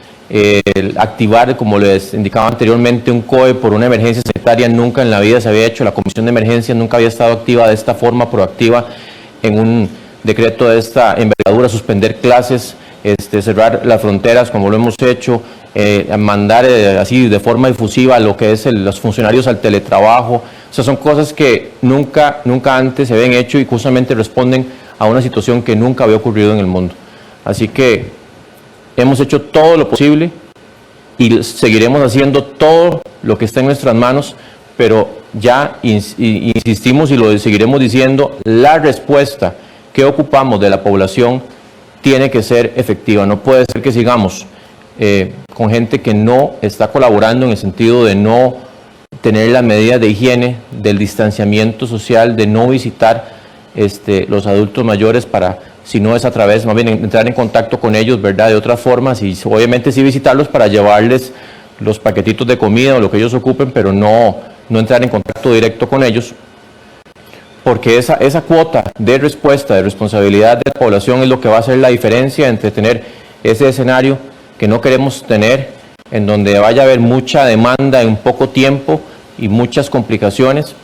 activar, como les indicaba anteriormente, un COE por una emergencia sanitaria. Nunca en la vida se había hecho. La Comisión de Emergencia nunca había estado activa de esta forma proactiva en un decreto de esta envergadura, suspender clases, cerrar las fronteras como lo hemos hecho, mandar así de forma difusiva lo que es los funcionarios al teletrabajo. O sea, son cosas que nunca antes se habían hecho y justamente responden a una situación que nunca había ocurrido en el mundo. Así que hemos hecho todo lo posible y seguiremos haciendo todo lo que está en nuestras manos, pero ya insistimos y lo seguiremos diciendo, la respuesta que ocupamos de la población tiene que ser efectiva. No puede ser que sigamos con gente que no está colaborando en el sentido de no tener las medidas de higiene, del distanciamiento social, de no visitar los adultos mayores para, si no es a través, más bien entrar en contacto con ellos, ¿verdad? De otras formas y obviamente sí visitarlos para llevarles los paquetitos de comida o lo que ellos ocupen, pero no entrar en contacto directo con ellos, porque esa cuota de respuesta, de responsabilidad de la población es lo que va a hacer la diferencia entre tener ese escenario que no queremos tener, en donde vaya a haber mucha demanda en poco tiempo y muchas complicaciones,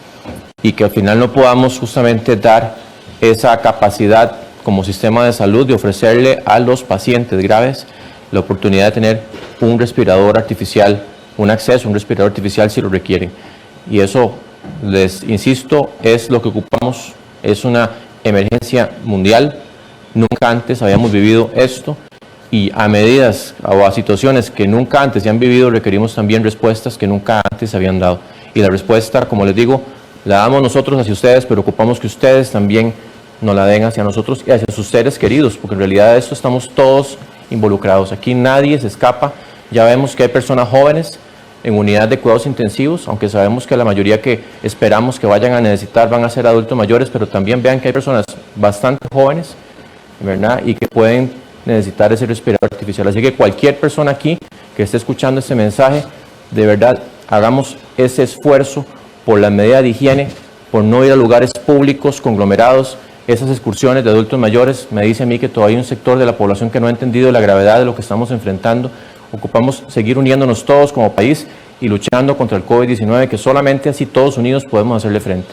y que al final no podamos justamente dar esa capacidad como sistema de salud de ofrecerle a los pacientes graves la oportunidad de tener un respirador artificial, un acceso a un respirador artificial si lo requieren. Y eso, les insisto, es lo que ocupamos, es una emergencia mundial, nunca antes habíamos vivido esto y a medidas o a situaciones que nunca antes se han vivido requerimos también respuestas que nunca antes se habían dado. Y la respuesta, como les digo, la damos nosotros hacia ustedes, pero ocupamos que ustedes también nos la den hacia nosotros y hacia sus seres queridos, porque en realidad de esto estamos todos involucrados. Aquí nadie se escapa. Ya vemos que hay personas jóvenes en unidades de cuidados intensivos, aunque sabemos que la mayoría que esperamos que vayan a necesitar van a ser adultos mayores, pero también vean que hay personas bastante jóvenes, ¿verdad? Y que pueden necesitar ese respirador artificial. Así que cualquier persona aquí que esté escuchando este mensaje, de verdad, hagamos ese esfuerzo por la medida de higiene, por no ir a lugares públicos, conglomerados. Esas excursiones de adultos mayores, me dice a mí que todavía hay un sector de la población que no ha entendido la gravedad de lo que estamos enfrentando. Ocupamos seguir uniéndonos todos como país y luchando contra el COVID-19, que solamente así todos unidos podemos hacerle frente.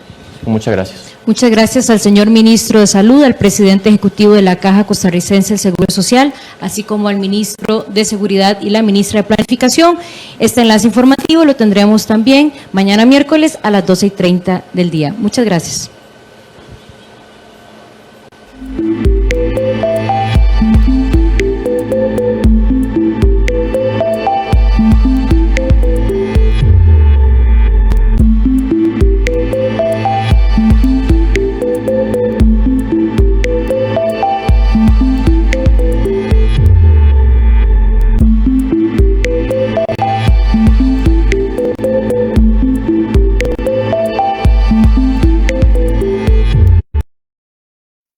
Muchas gracias. Muchas gracias al señor Ministro de Salud, al Presidente Ejecutivo de la Caja Costarricense del Seguro Social, así como al Ministro de Seguridad y la Ministra de Planificación. Este enlace informativo lo tendremos también mañana miércoles a las 12:30 del día. Muchas gracias.